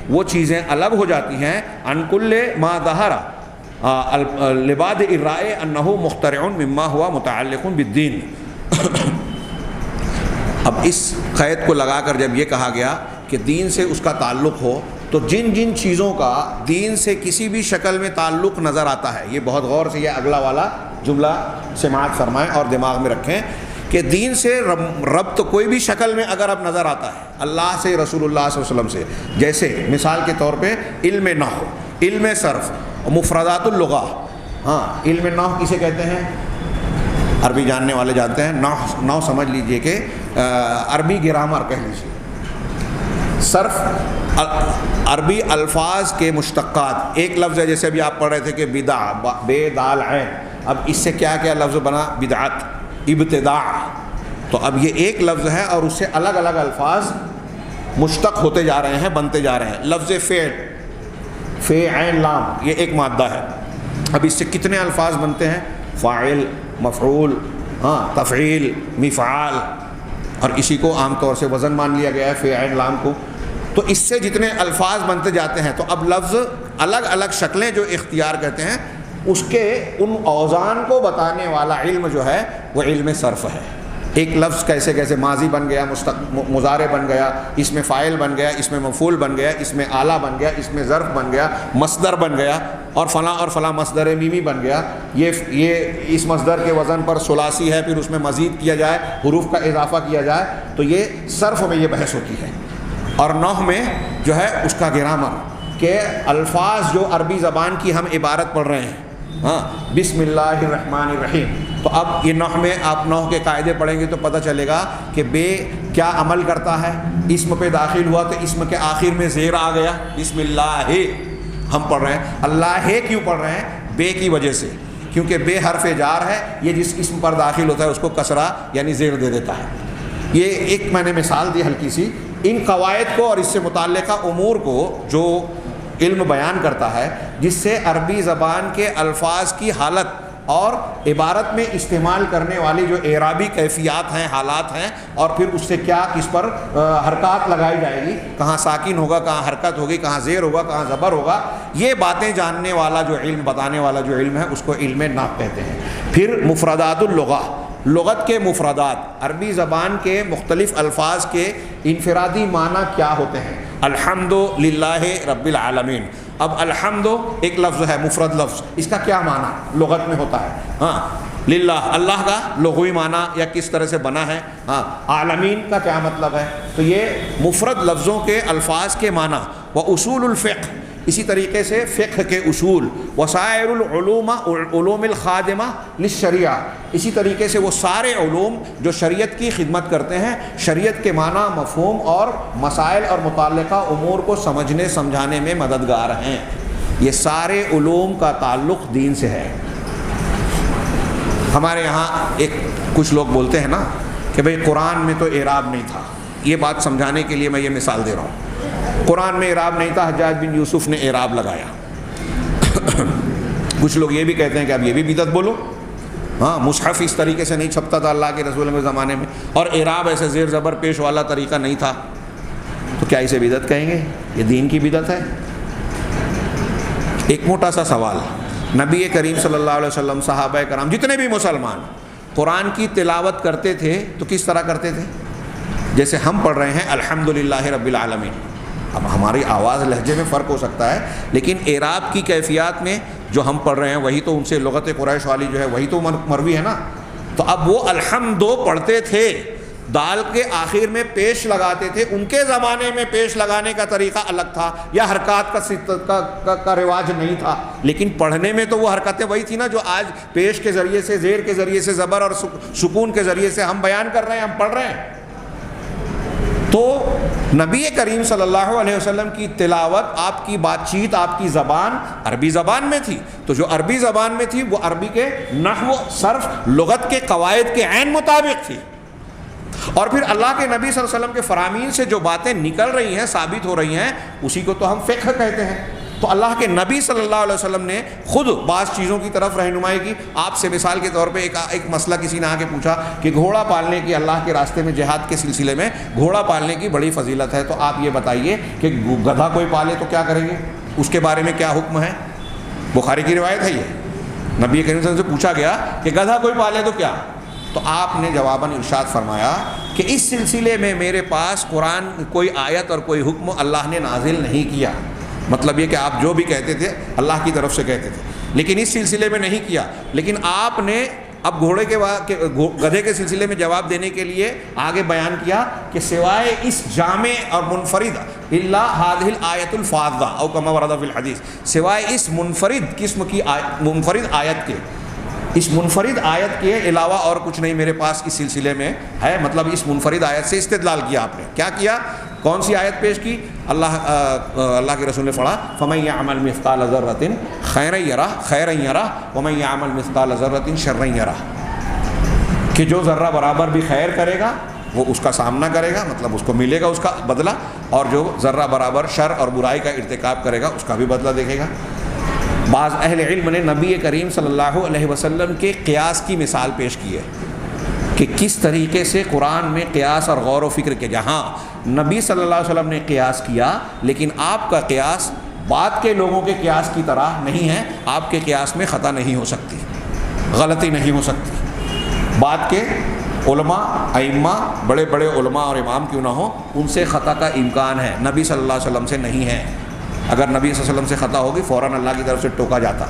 وہ چیزیں الگ ہو جاتی ہیں. عن کل ما ظہر لباد الرائے انہ مخترع مما ہوا متعلق بالدین. اب اس قید کو لگا کر جب یہ کہا گیا کہ دین سے اس کا تعلق ہو تو جن جن چیزوں کا دین سے کسی بھی شکل میں تعلق نظر آتا ہے، یہ بہت غور سے یہ اگلا والا جملہ سماعت فرمائیں اور دماغ میں رکھیں کہ دین سے ربط کوئی بھی شکل میں اگر اب نظر آتا ہے اللہ سے، رسول اللہ صلی اللہ علیہ وسلم سے، جیسے مثال کے طور پہ علم نحو، علم صرف، مفردات اللغہ. ہاں، علم نحو کسے کہتے ہیں؟ عربی جاننے والے جانتے ہیں. نحو سمجھ لیجئے کہ عربی گرامر کہہ لیجیے. صرف عربی الفاظ کے مشتقات. ایک لفظ ہے جیسے ابھی آپ پڑھ رہے تھے کہ بدع، بے دال عین، اب اس سے کیا کیا لفظ بنا؟ بدعت، ابتداع. تو اب یہ ایک لفظ ہے اور اس سے الگ الگ الفاظ مشتق ہوتے جا رہے ہیں، بنتے جا رہے ہیں. لفظ فعل، فے عین لام، یہ ایک مادہ ہے. اب اس سے کتنے الفاظ بنتے ہیں؟ فاعل، مفعول، تفعیل، مفعال، اور اسی کو عام طور سے وزن مان لیا گیا ہے فے عین لام کو. تو اس سے جتنے الفاظ بنتے جاتے ہیں تو اب لفظ الگ الگ شکلیں جو اختیار کرتے ہیں، اس کے ان اوزان کو بتانے والا علم جو ہے وہ علم صرف ہے. ایک لفظ کیسے کیسے ماضی بن گیا، مضارع بن گیا، اس میں فاعل بن گیا، اس میں مفعول بن گیا، اس میں آلہ بن گیا، اس میں ظرف بن گیا، مصدر بن گیا، اور فلاں مصدر میمی بن گیا. یہ اس مصدر کے وزن پر ثلاثی ہے، پھر اس میں مزید کیا جائے، حروف کا اضافہ کیا جائے، تو یہ صرف میں یہ بحث ہوتی ہے. اور نحو میں جو ہے اس کا گرامر کہ الفاظ جو عربی زبان کی ہم عبارت پڑھ رہے ہیں، بسم اللہ الرحمن الرحیم. تو اب یہ نحو میں آپ نحو کے قاعدے پڑھیں گے تو پتہ چلے گا کہ بے کیا عمل کرتا ہے. اسم پہ داخل ہوا تو اسم کے آخر میں زیر آ گیا، بسم اللہ ہم پڑھ رہے ہیں. اللہ کیوں پڑھ رہے ہیں؟ بے کی وجہ سے، کیونکہ بے حرف جار ہے، یہ جس اسم پر داخل ہوتا ہے اس کو کسرہ یعنی زیر دے دیتا ہے. یہ ایک میں نے مثال دی ہلکی سی. ان قواعد کو اور اس سے متعلقہ امور کو جو علم بیان کرتا ہے، جس سے عربی زبان کے الفاظ کی حالت اور عبارت میں استعمال کرنے والی جو اعرابی کیفیات ہیں، حالات ہیں، اور پھر اس سے کیا کس پر حرکات لگائی جائے گی، کہاں ساکن ہوگا، کہاں حرکت ہوگی، کہاں زیر ہوگا، کہاں زبر ہوگا، یہ باتیں جاننے والا جو علم، بتانے والا جو علم ہے اس کو علم نحو کہتے ہیں. پھر مفردات اللغہ، لغت کے مفردات، عربی زبان کے مختلف الفاظ کے انفرادی معنی کیا ہوتے ہیں. الحمد للہ رب العالمین. اب الحمد ایک لفظ ہے، مفرد لفظ، اس کا کیا معنی لغت میں ہوتا ہے؟ للہ، اللہ کا لغوی معنی یا کس طرح سے بنا ہے. عالمین کا کیا مطلب ہے؟ تو یہ مفرد لفظوں کے الفاظ کے معنی. واصول الفقہ، اسی طریقے سے فقہ کے اصول. وسائر العلوم، علوم الخادمہ للشریعہ، اسی طریقے سے وہ سارے علوم جو شریعت کی خدمت کرتے ہیں، شریعت کے معنی، مفہوم اور مسائل اور متعلقہ امور کو سمجھنے سمجھانے میں مددگار ہیں. یہ سارے علوم کا تعلق دین سے ہے. ہمارے یہاں کچھ لوگ بولتے ہیں نا کہ بھئی قرآن میں تو اعراب نہیں تھا. یہ بات سمجھانے کے لیے میں یہ مثال دے رہا ہوں. قرآن میں اعراب نہیں تھا، حجاج بن یوسف نے اعراب لگایا. کچھ لوگ یہ بھی کہتے ہیں کہ اب یہ بھی بدعت بولو. مصحف اس طریقے سے نہیں چھپتا تھا اللہ کے رسول کے زمانے میں، اور اعراب ایسے زیر زبر پیش والا طریقہ نہیں تھا، تو کیا اسے بدعت کہیں گے؟ یہ دین کی بدعت ہے. ایک موٹا سا سوال. نبی کریم صلی اللہ علیہ وسلم، صحابہ کرام، جتنے بھی مسلمان قرآن کی تلاوت کرتے تھے تو کس طرح کرتے تھے؟ جیسے ہم پڑھ رہے ہیں الحمدللہ رب العالمین. اب ہماری آواز لہجے میں فرق ہو سکتا ہے، لیکن اعراب کی کیفیات میں جو ہم پڑھ رہے ہیں وہی تو ان سے لغت قریش والی جو ہے وہی تو مروی ہے نا. تو اب وہ الحمدو پڑھتے تھے، دال کے آخر میں پیش لگاتے تھے. ان کے زمانے میں پیش لگانے کا طریقہ الگ تھا، یا حرکات کا رواج نہیں تھا، لیکن پڑھنے میں تو وہ حرکتیں وہی تھی نا جو آج پیش کے ذریعے سے، زیر کے ذریعے سے، زبر اور سکون کے ذریعے سے ہم بیان کر رہے ہیں، ہم پڑھ رہے ہیں. تو نبی کریم صلی اللہ علیہ وسلم کی تلاوت، آپ کی بات چیت، آپ کی زبان عربی زبان میں تھی. تو جو عربی زبان میں تھی وہ عربی کے نحو، صرف، لغت کے قواعد کے عین مطابق تھی. اور پھر اللہ کے نبی صلی اللہ علیہ وسلم کے فرامین سے جو باتیں نکل رہی ہیں، ثابت ہو رہی ہیں، اسی کو تو ہم فقہ کہتے ہیں. تو اللہ کے نبی صلی اللہ علیہ وسلم نے خود بعض چیزوں کی طرف رہنمائی کی. آپ سے مثال کے طور پہ ایک مسئلہ کسی نے آ کے پوچھا کہ گھوڑا پالنے کی، اللہ کے راستے میں جہاد کے سلسلے میں گھوڑا پالنے کی بڑی فضیلت ہے، تو آپ یہ بتائیے کہ گدھا کوئی پالے تو کیا کریں گے، اس کے بارے میں کیا حکم ہے؟ بخاری کی روایت ہے یہ. نبی کریم صلی اللہ علیہ وسلم سے پوچھا گیا کہ گدھا کوئی پالے تو کیا؟ تو آپ نے جواباً ارشاد فرمایا کہ اس سلسلے میں میرے پاس قرآن کوئی آیت اور کوئی حکم اللہ نے نازل نہیں کیا. مطلب یہ کہ آپ جو بھی کہتے تھے اللہ کی طرف سے کہتے تھے، لیکن اس سلسلے میں نہیں کیا. لیکن آپ نے اب گدھے کے سلسلے میں جواب دینے کے لیے آگے بیان کیا کہ سوائے اس جامع اور منفرد الا هذه الآیۃ الفاضہ او کما ورد فی الحدیث، سوائے اس منفرد قسم کی منفرد آیت کے، اس منفرد آیت کے علاوہ اور کچھ نہیں میرے پاس اس سلسلے میں ہے. مطلب اس منفرد آیت سے استدلال کیا آپ نے. کیا کیا؟ کون سی آیت پیش کی؟ اللہ کے رسول نے پڑھا فَمَن يَعْمَلْ مِثْقَالَ ذَرَّةٍ خَيْرًا يَرَهُ وَمَن يَعْمَلْ مِثْقَالَ ذَرَّةٍ شَرًّا يَرَهُ، کہ جو ذرہ برابر بھی خیر کرے گا وہ اس کا سامنا کرے گا، مطلب اس کو ملے گا اس کا بدلہ، اور جو ذرہ برابر شر اور برائی کا ارتکاب کرے گا اس کا بھی بدلہ دیکھے گا. بعض اہل علم نے نبی کریم صلی اللہ علیہ وسلم کے قیاس کی مثال پیش کی ہے کہ کس طریقے سے قرآن میں قیاس اور غور و فکر کے، جہاں نبی صلی اللہ علیہ وسلم نے قیاس کیا لیکن آپ کا قیاس بعد کے لوگوں کے قیاس کی طرح نہیں ہے. آپ کے قیاس میں خطا نہیں ہو سکتی، غلطی نہیں ہو سکتی. بعد کے علماء ائمہ، بڑے بڑے علماء اور امام کیوں نہ ہوں، ان سے خطا کا امکان ہے، نبی صلی اللہ علیہ وسلم سے نہیں ہے. اگر نبی صلی اللہ علیہ وسلم سے خطا ہوگی فوراً اللہ کی طرف سے ٹوکا جاتا.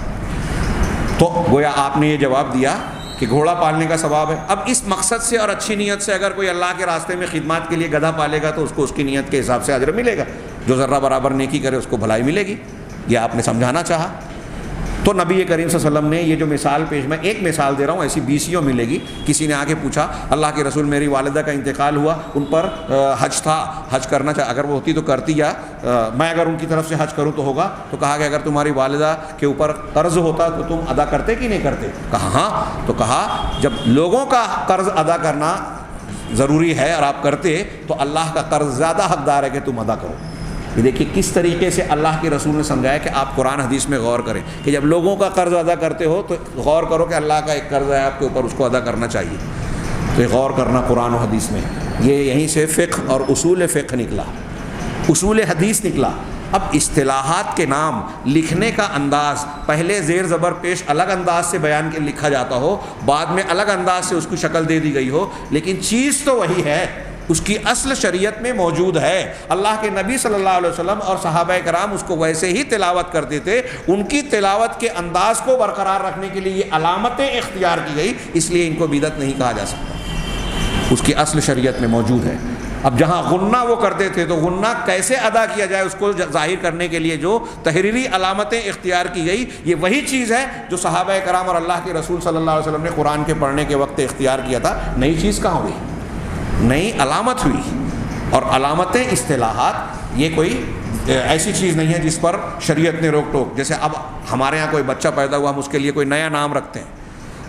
تو گویا آپ نے یہ جواب دیا کہ گھوڑا پالنے کا ثواب ہے. اب اس مقصد سے اور اچھی نیت سے اگر کوئی اللہ کے راستے میں خدمات کے لیے گدھا پالے گا تو اس کو اس کی نیت کے حساب سے اجر ملے گا. جو ذرہ برابر نیکی کرے اس کو بھلائی ملے گی. یہ آپ نے سمجھانا چاہا. تو نبی کریم صلی اللہ علیہ وسلم نے یہ جو مثال پیش، میں ایک مثال دے رہا ہوں، ایسی بیسیوں ملے گی. کسی نے آ کے پوچھا اللہ کے رسول میری والدہ کا انتقال ہوا، ان پر حج تھا، حج کرنا چاہ، اگر وہ ہوتی تو کرتی، یا میں اگر ان کی طرف سے حج کروں تو ہوگا؟ تو کہا کہ اگر تمہاری والدہ کے اوپر قرض ہوتا تو تم ادا کرتے کہ نہیں کرتے؟ کہا ہاں. تو کہا جب لوگوں کا قرض ادا کرنا ضروری ہے اور آپ کرتے تو اللہ کا قرض زیادہ حقدار ہے کہ تم ادا کرو. یہ دیکھیے کس طریقے سے اللہ کے رسول نے سمجھایا کہ آپ قرآن حدیث میں غور کریں کہ جب لوگوں کا قرض ادا کرتے ہو تو غور کرو کہ اللہ کا ایک قرض ہے آپ کے اوپر، اس کو ادا کرنا چاہیے. تو یہ غور کرنا قرآن و حدیث میں، یہ یہیں سے فقہ اور اصول فقہ نکلا، اصول حدیث نکلا. اب اصطلاحات کے نام، لکھنے کا انداز، پہلے زیر زبر پیش الگ انداز سے بیان کے لکھا جاتا ہو، بعد میں الگ انداز سے اس کو شکل دے دی گئی ہو، لیکن چیز تو وہی ہے، اس کی اصل شریعت میں موجود ہے. اللہ کے نبی صلی اللہ علیہ وسلم اور صحابہ کرام اس کو ویسے ہی تلاوت کرتے تھے. ان کی تلاوت کے انداز کو برقرار رکھنے کے لیے یہ علامتیں اختیار کی گئی، اس لیے ان کو بدعت نہیں کہا جا سکتا، اس کی اصل شریعت میں موجود ہے. اب جہاں غنہ وہ کرتے تھے تو غنہ کیسے ادا کیا جائے اس کو ظاہر کرنے کے لیے جو تحریری علامتیں اختیار کی گئی، یہ وہی چیز ہے جو صحابہ کرام اور اللہ کے رسول صلی اللہ علیہ وسلم نے قرآن کے پڑھنے کے وقت اختیار کیا تھا. نئی چیز کہاں ہوئی؟ نئی علامت ہوئی. اور علامتیں، اصطلاحات، یہ کوئی ایسی چیز نہیں ہے جس پر شریعت نے روک ٹوک. جیسے اب ہمارے ہاں کوئی بچہ پیدا ہوا، ہم اس کے لیے کوئی نیا نام رکھتے ہیں،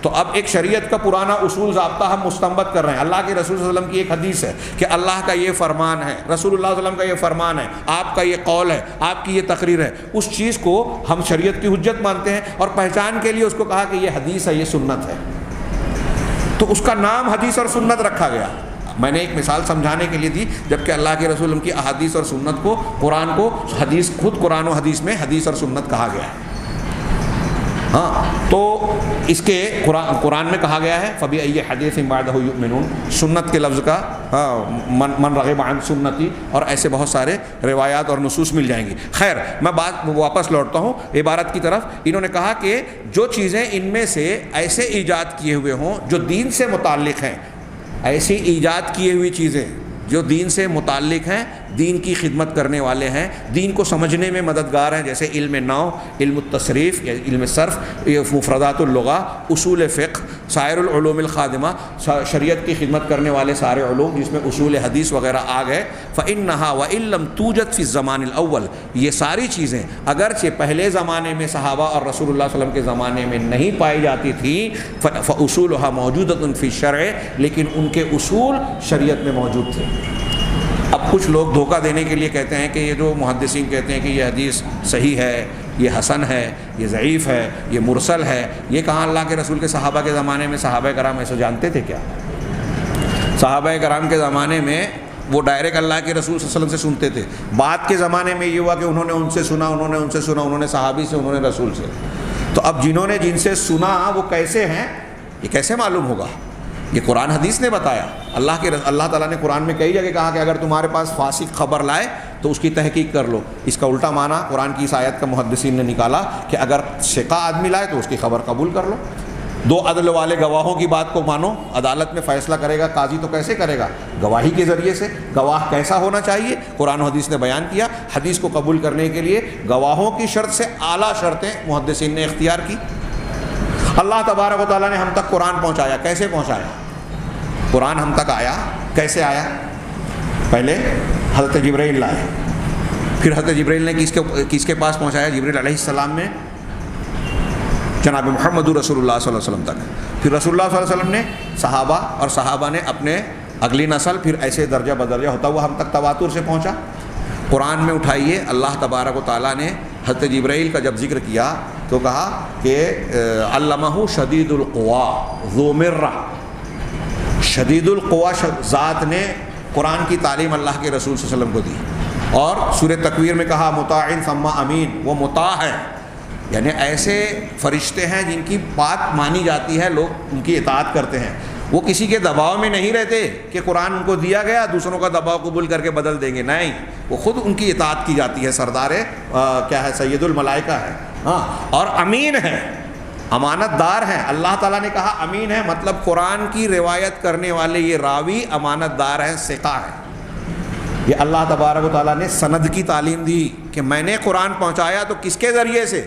تو اب ایک شریعت کا پرانا اصول ضابطہ ہم مستنبط کر رہے ہیں. اللہ کے رسول صلی اللہ علیہ وسلم کی ایک حدیث ہے کہ اللہ کا یہ فرمان ہے، رسول اللہ صلی اللہ علیہ وسلم کا یہ فرمان ہے، آپ کا یہ قول ہے، آپ کی یہ تقریر ہے. اس چیز کو ہم شریعت کی حجت مانتے ہیں اور پہچان کے لیے اس کو کہا کہ یہ حدیث ہے، یہ سنت ہے، تو اس کا نام حدیث اور سنت رکھا گیا. میں نے ایک مثال سمجھانے کے لیے دی، جبکہ اللہ کے رسول کی احادیث اور سنت کو، قرآن کو حدیث، خود قرآن و حدیث میں حدیث اور سنت کہا گیا ہے. ہاں، تو اس کے قرآن میں کہا گیا ہے فَبِأَيِّ حَدِيثٍ بَعْدَهُ يُؤْمِنُونَ، سنت کے لفظ کا من رغب عن سنتی، اور ایسے بہت سارے روایات اور نصوص مل جائیں گی. خیر، میں بات واپس لوٹتا ہوں عبارت کی طرف. انہوں نے کہا کہ جو چیزیں ان میں سے ایسے ایجاد کیے ہوئے ہوں جو دین سے متعلق ہیں، ایسی ایجاد کیے ہوئی چیزیں جو دین سے متعلق ہیں، دین کی خدمت کرنے والے ہیں، دین کو سمجھنے میں مددگار ہیں، جیسے علم نحو، علم التصریف یا علم صرف، مفردات اللغہ، اصول فقہ، سائر العلوم الخادمہ، شریعت کی خدمت کرنے والے سارے علوم جس میں اصول حدیث وغیرہ آ گئے. فَإِنَّهَا وَإِن لَّمْ تُوجَدْ فِي الزَّمَانِ الْأَوَّلِ، یہ ساری چیزیں اگرچہ پہلے زمانے میں صحابہ اور رسول اللہ صلی اللہ علیہ وسلم کے زمانے میں نہیں پائی جاتی تھیں، فَأُصُولُهَا مَوْجُودَةٌ فِي الشَّرْعِ، لیکن ان کے اصول شریعت میں موجود تھے. اب کچھ لوگ دھوکہ دینے کے لیے کہتے ہیں کہ یہ جو محدثین کہتے ہیں کہ یہ حدیث صحیح ہے، یہ حسن ہے، یہ ضعیف ہے، یہ مرسل ہے، یہ کہاں اللہ کے رسول کے صحابہ کے زمانے میں صحابہ کرام ایسے جانتے تھے کیا؟ صحابہ کرام کے زمانے میں وہ ڈائریکٹ اللہ کے رسول صلی اللہ علیہ وسلم سے سنتے تھے. بعد کے زمانے میں یہ ہوا کہ انہوں نے ان سے سنا، انہوں نے ان سے سنا، انہوں نے صحابی سے، انہوں نے رسول سے. تو اب جنہوں نے جن سے سنا وہ کیسے ہیں، یہ کیسے معلوم ہوگا؟ یہ قرآن حدیث نے بتایا. اللہ تعالیٰ نے قرآن میں کئی جگہ کہا کہ اگر تمہارے پاس فاسق خبر لائے تو اس کی تحقیق کر لو. اس کا الٹا معنی قرآن کی اس آیت کا محدثین نے نکالا کہ اگر ثقہ آدمی لائے تو اس کی خبر قبول کر لو. 2 عدل والے گواہوں کی بات کو مانو. عدالت میں فیصلہ کرے گا قاضی تو کیسے کرے گا؟ گواہی کے ذریعے سے. گواہ کیسا ہونا چاہیے؟ قرآن و حدیث نے بیان کیا. حدیث کو قبول کرنے کے لیے گواہوں کی شرط سے اعلیٰ شرطیں محدثین نے اختیار کی. اللہ تبارک و تعالیٰ نے ہم تک قرآن پہنچایا. کیسے پہنچایا؟ قرآن ہم تک آیا کیسے آیا؟ پہلے حضرت جبرائیل لائے، پھر حضرت جبرائیل نے کس کے پاس پہنچایا؟ جبرائیل علیہ السلام نے جناب محمد رسول اللہ صلی اللہ علیہ وسلم تک. پھر رسول اللہ صلی اللہ علیہ وسلم نے صحابہ، اور صحابہ نے اپنے اگلی نسل، پھر ایسے درجہ بدرجہ ہوتا ہوا ہم تک تواتر سے پہنچا. قرآن میں اٹھائیے اللہ تبارک و تعالیٰ نے حضرت جبرائیل کا جب ذکر کیا تو کہا کہ علمہ شدید القوا ذو مرہ. شدید القوا ذات نے قرآن کی تعلیم اللہ کے رسول صلی اللہ علیہ وسلم کو دی. اور سورہ تکویر میں کہا مطاع ثم امین. وہ مطاع ہے، یعنی ایسے فرشتے ہیں جن کی بات مانی جاتی ہے، لوگ ان کی اطاعت کرتے ہیں. وہ کسی کے دباؤ میں نہیں رہتے کہ قرآن ان کو دیا گیا دوسروں کا دباؤ قبول کر کے بدل دیں گے. نہیں، وہ خود ان کی اطاعت کی جاتی ہے. سردار کیا ہے؟ سید الملائکہ ہے. ہاں، اور امین ہے، امانت دار ہیں. اللہ تعالیٰ نے کہا امین ہے، مطلب قرآن کی روایت کرنے والے یہ راوی امانت دار ہیں، ثقہ ہیں. یہ اللہ تبارک و تعالیٰ نے سند کی تعلیم دی کہ میں نے قرآن پہنچایا تو کس کے ذریعے سے؟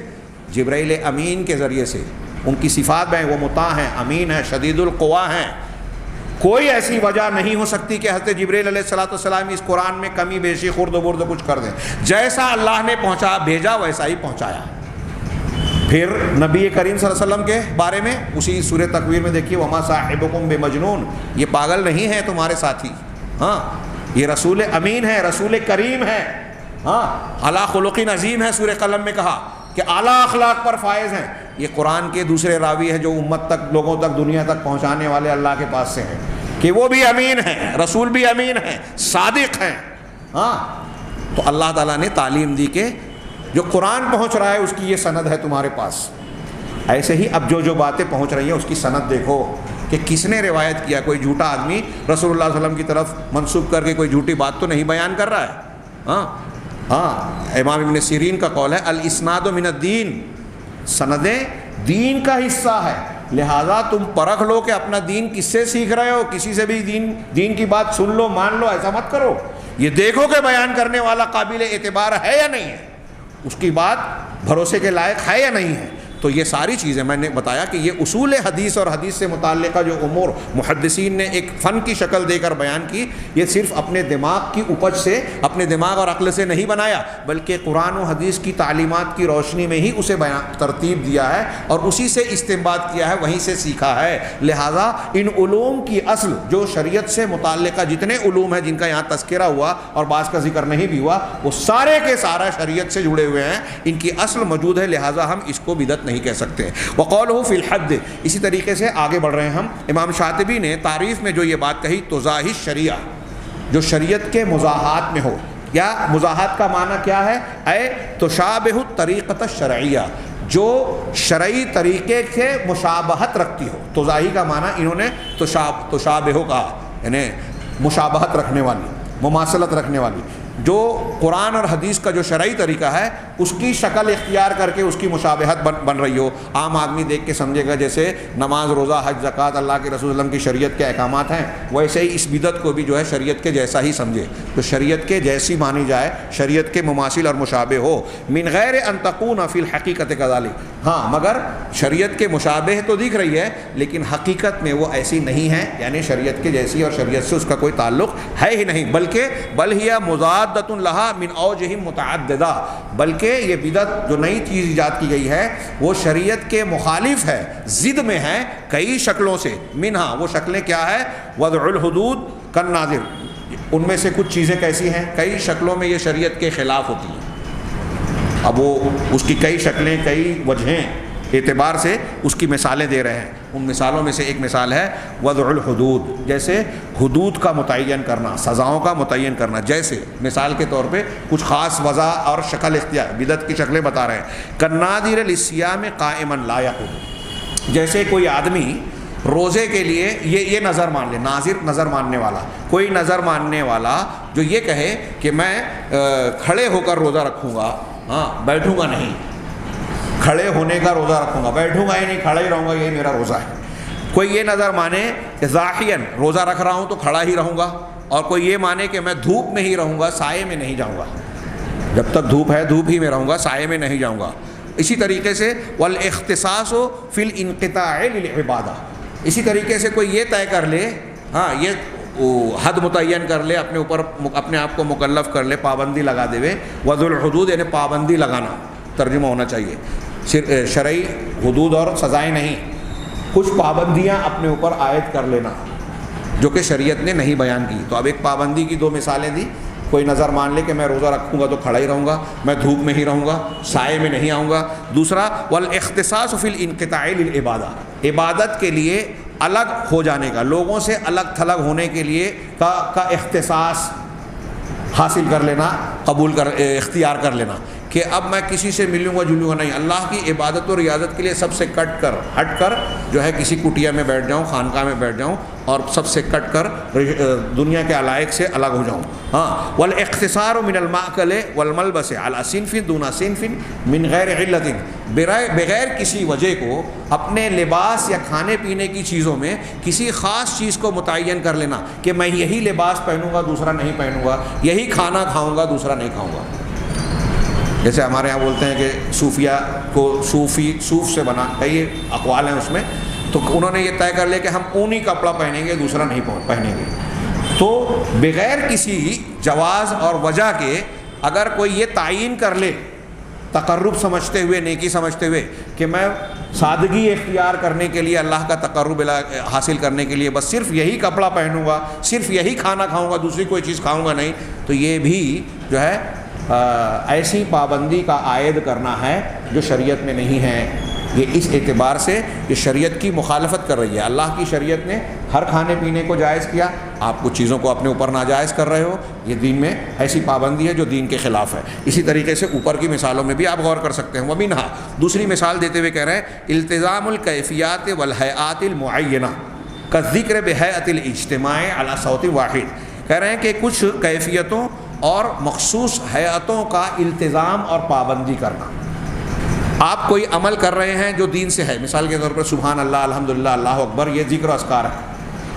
جبرائیل امین کے ذریعے سے. ان کی صفات ہیں، وہ مطاع ہیں، امین ہیں، شدید القوا ہیں. کوئی ایسی وجہ نہیں ہو سکتی کہ حضرت جبرائیل علیہ السلام اس قرآن میں کمی بیشی خرد و برد کچھ کر دیں. جیسا اللہ نے بھیجا ویسا ہی پہنچایا. پھر نبی کریم صلی اللہ علیہ وسلم کے بارے میں اسی سورہ تکویر میں دیکھیے وما صاحبکم بمجنون. یہ پاگل نہیں ہے تمہارے ساتھی. ہاں، یہ رسول امین ہے، رسول کریم ہے. ہاں، علی خلق عظیم ہے. سورہ قلم میں کہا کہ اعلیٰ اخلاق پر فائز ہیں. یہ قرآن کے دوسرے راوی ہیں جو امت تک، لوگوں تک، دنیا تک پہنچانے والے اللہ کے پاس سے ہیں کہ وہ بھی امین ہیں، رسول بھی امین ہیں، صادق ہیں. ہاں، تو اللہ تعالیٰ نے تعلیم دی کہ جو قرآن پہنچ رہا ہے اس کی یہ سند ہے تمہارے پاس. ایسے ہی اب جو باتیں پہنچ رہی ہیں اس کی سند دیکھو کہ کس نے روایت کیا. کوئی جھوٹا آدمی رسول اللہ صلی اللہ علیہ وسلم کی طرف منسوب کر کے کوئی جھوٹی بات تو نہیں بیان کر رہا ہے. ہاں، امام ابن سیرین کا قول ہے الاسناد من الدین. سندیں دین کا حصہ ہے، لہٰذا تم پرکھ لو کہ اپنا دین کس سے سیکھ رہے ہو. کسی سے بھی دین کی بات سن لو، مان لو، ایسا مت کرو. یہ دیکھو کہ بیان کرنے والا قابل اعتبار ہے یا نہیں ہے، اس کی بات بھروسے کے لائق ہے یا نہیں ہے. تو یہ ساری چیزیں میں نے بتایا کہ یہ اصول حدیث اور حدیث سے متعلقہ جو امور محدثین نے ایک فن کی شکل دے کر بیان کی، یہ صرف اپنے دماغ کی اپج سے، اپنے دماغ اور عقل سے نہیں بنایا، بلکہ قرآن و حدیث کی تعلیمات کی روشنی میں ہی اسے ترتیب دیا ہے اور اسی سے استنباط کیا ہے، وہیں سے سیکھا ہے. لہٰذا ان علوم کی اصل جو شریعت سے متعلقہ جتنے علوم ہیں جن کا یہاں تذکرہ ہوا اور بعض کا ذکر نہیں بھی ہوا، وہ سارے کے سارا شریعت سے جڑے ہوئے ہیں. ان کی اصل موجود ہے، لہٰذا ہم اس کو بدعت نہیں کہہ سکتے. وقولہ فی الحد. اسی طریقے سے آگے بڑھ رہے ہیں ہم. امام شاطبی نے تعریف میں جو یہ بات کہی تزاحی الشریعہ، جو شریعت کے مزاحات میں ہو. یا مزاحات کا معنی کیا ہے؟ اے تشابہ الطریقۃ الشرعیہ، جو شرعی طریقے سے مشابہت رکھتی ہو. تزاحی کا معنی انہوں نے تشابہ کہا، یعنی مشابہت رکھنے والی، مماثلت رکھنے والی. جو قرآن اور حدیث کا جو شرعی طریقہ ہے اس کی شکل اختیار کر کے اس کی مشابہت بن رہی ہو. عام آدمی دیکھ کے سمجھے گا جیسے نماز، روزہ، حج، زکوٰۃ اللہ کے رسول صلی اللہ علیہ وسلم کی شریعت کے احکامات ہیں، ویسے ہی اس بدعت کو بھی جو ہے شریعت کے جیسا ہی سمجھے. تو شریعت کے جیسی مانی جائے، شریعت کے مماثل اور مشابہ ہو. من غیر ان تکون فی الحقیقت کذالک. ہاں، مگر شریعت کے مشابہ تو دکھ رہی ہے لیکن حقیقت میں وہ ایسی نہیں ہے، یعنی شریعت کے جیسی اور شریعت سے اس کا کوئی تعلق ہے ہی نہیں. بل ہی مضادۃ لہا من اوجہ متعددہ. بلکہ یہ بدعت جو نئی چیز ایجاد کی گئی ہے وہ شریعت کے مخالف ہے، ضد میں ہے کئی شکلوں سے. منہا، وہ شکلیں کیا ہے؟ وضع الحدود کالناظر. ان میں سے کچھ چیزیں کیسی ہیں؟ کئی شکلوں میں یہ شریعت کے خلاف ہوتی ہیں. اب وہ اس کی کئی شکلیں، کئی وجہیں اعتبار سے اس کی مثالیں دے رہے ہیں. ان مثالوں میں سے ایک مثال ہے وضع الحدود، جیسے حدود کا متعین کرنا، سزاؤں کا متعین کرنا. جیسے مثال کے طور پہ کچھ خاص وضع اور شکل اختیار، بدعت کی شکلیں بتا رہے ہیں. کالناظر للصیام قائما لا یقوم. جیسے کوئی آدمی روزے کے لیے یہ نظر مان لے، ناظر نظر ماننے والا، کوئی نظر ماننے والا جو یہ کہے کہ میں کھڑے ہو کر روزہ رکھوں گا، ہاں بیٹھوں گا نہیں، کھڑے ہونے کا روزہ رکھوں گا، بیٹھوں گا ہی نہیں، کھڑا ہی رہوں گا، یہ میرا روزہ ہے۔ کوئی یہ نظر مانے کہ ظاہراً روزہ رکھ رہا ہوں تو کھڑا ہی رہوں گا، اور کوئی یہ مانے کہ میں دھوپ میں ہی رہوں گا، سائے میں نہیں جاؤں گا، جب تک دھوپ ہے دھوپ ہی میں رہوں گا، سائے میں نہیں جاؤں گا۔ اسی طریقے سے والاختصاص فی الانقطاع للعبادہ، اسی طریقے سے کوئی یہ طے کر لے، ہاں یہ حد متعین کر لے، اپنے اوپر اپنے آپ کو مکلف کر لے، پابندی لگا دے، وضع الحدود یعنی پابندی لگانا ترجمہ ہونا چاہیے، شرعی حدود اور سزائیں نہیں، کچھ پابندیاں اپنے اوپر عائد کر لینا جو کہ شریعت نے نہیں بیان کی۔ تو اب ایک پابندی کی دو مثالیں دی، کوئی نظر مان لے کہ میں روزہ رکھوں گا تو کھڑا ہی رہوں گا، میں دھوپ میں ہی رہوں گا، سائے میں نہیں آؤں گا۔ دوسرا والاختصاص فی الانقطاع للعبادہ، عبادت کے لیے الگ ہو جانے کا، لوگوں سے الگ تھلگ ہونے کے لیے کا اختصاص حاصل کر لینا، اختیار کر لینا کہ اب میں کسی سے ملوں گا جلوں گا نہیں، اللہ کی عبادت و ریاضت کے لیے سب سے ہٹ کر جو ہے کسی کٹیا میں بیٹھ جاؤں، خانقاہ میں بیٹھ جاؤں اور سب سے کٹ کر دنیا کے علائق سے الگ ہو جاؤں۔ ہاں والاختصار من المأکل والملبس علی صنف دون صنف من غیر علت، بغیر کسی وجہ کو اپنے لباس یا کھانے پینے کی چیزوں میں کسی خاص چیز کو متعین کر لینا کہ میں یہی لباس پہنوں گا دوسرا نہیں پہنوں گا، یہی کھانا کھاؤں گا دوسرا نہیں کھاؤں گا۔ جیسے ہمارے ہاں بولتے ہیں کہ صوفیہ کو صوف سے بنا، کئی اقوال ہیں اس میں، تو انہوں نے یہ طے کر لیا کہ ہم اونی کپڑا پہنیں گے دوسرا نہیں پہنیں گے۔ تو بغیر کسی جواز اور وجہ کے اگر کوئی یہ تعین کر لے تقرب سمجھتے ہوئے، نیکی سمجھتے ہوئے کہ میں سادگی اختیار کرنے کے لیے، اللہ کا تقرب حاصل کرنے کے لیے بس صرف یہی کپڑا پہنوں گا، صرف یہی کھانا کھاؤں گا، دوسری کوئی چیز کھاؤں گا نہیں، تو یہ بھی جو ہے ایسی پابندی کا عائد کرنا ہے جو شریعت میں نہیں ہے۔ یہ اس اعتبار سے یہ شریعت کی مخالفت کر رہی ہے۔ اللہ کی شریعت نے ہر کھانے پینے کو جائز کیا، آپ کچھ چیزوں کو اپنے اوپر ناجائز کر رہے ہو، یہ دین میں ایسی پابندی ہے جو دین کے خلاف ہے۔ اسی طریقے سے اوپر کی مثالوں میں بھی آپ غور کر سکتے ہیں۔ ومنہا، دوسری مثال دیتے ہوئے کہہ رہے ہیں التزام الکیفیات والہیئات المعینہ کالذکر بہیئۃ الاجتماع علی صوت واحد، کہہ رہے ہیں کہ کچھ کیفیتوں اور مخصوص ہیئتوں کا التزام اور پابندی کرنا۔ آپ کوئی عمل کر رہے ہیں جو دین سے ہے، مثال کے طور پر سبحان اللہ، الحمدللہ، اللہ اکبر، یہ ذکر و اذکار ہے۔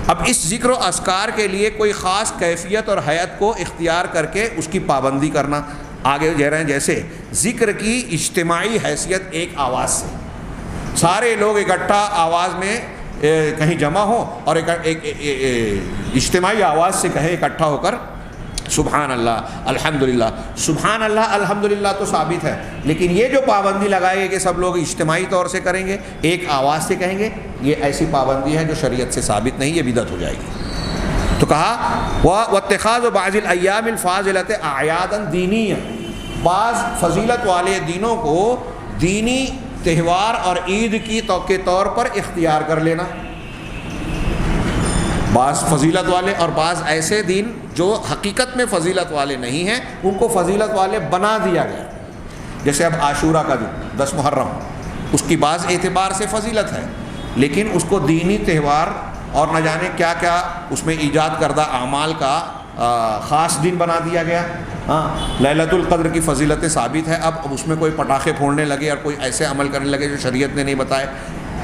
اب اس ذکر و اذکار کے لیے کوئی خاص کیفیت اور ہیئت کو اختیار کر کے اس کی پابندی کرنا۔ آگے کہہ رہے ہیں جیسے ذکر کی اجتماعی حیثیت ایک آواز سے، سارے لوگ اکٹھا آواز میں کہیں جمع ہو اور ایک اجتماعی آواز سے کہے اکٹھا ہو کر سبحان اللہ الحمدللہ۔ سبحان اللہ الحمدللہ تو ثابت ہے، لیکن یہ جو پابندی لگائی ہے کہ سب لوگ اجتماعی طور سے کریں گے، ایک آواز سے کہیں گے، یہ ایسی پابندی ہے جو شریعت سے ثابت نہیں، یہ بدعت ہو جائے گی۔ تو کہا واتخاذ بعض الایام الفاضلۃ اعیادا دینیہ، بعض فضیلت والے دنوں کو دینی تہوار اور عید کے طور پر اختیار کر لینا۔ بعض فضیلت والے اور بعض ایسے دن جو حقیقت میں فضیلت والے نہیں ہیں ان کو فضیلت والے بنا دیا گیا، جیسے اب عاشورہ کا دن 10 محرم، اس کی بعض اعتبار سے فضیلت ہے لیکن اس کو دینی تہوار اور نہ جانے کیا کیا اس میں ایجاد کردہ اعمال کا خاص دن بنا دیا گیا۔ ہاں لیلۃ القدر کی فضیلتیں ثابت ہے، اب اس میں کوئی پٹاخے پھوڑنے لگے اور کوئی ایسے عمل کرنے لگے جو شریعت نے نہیں بتائے،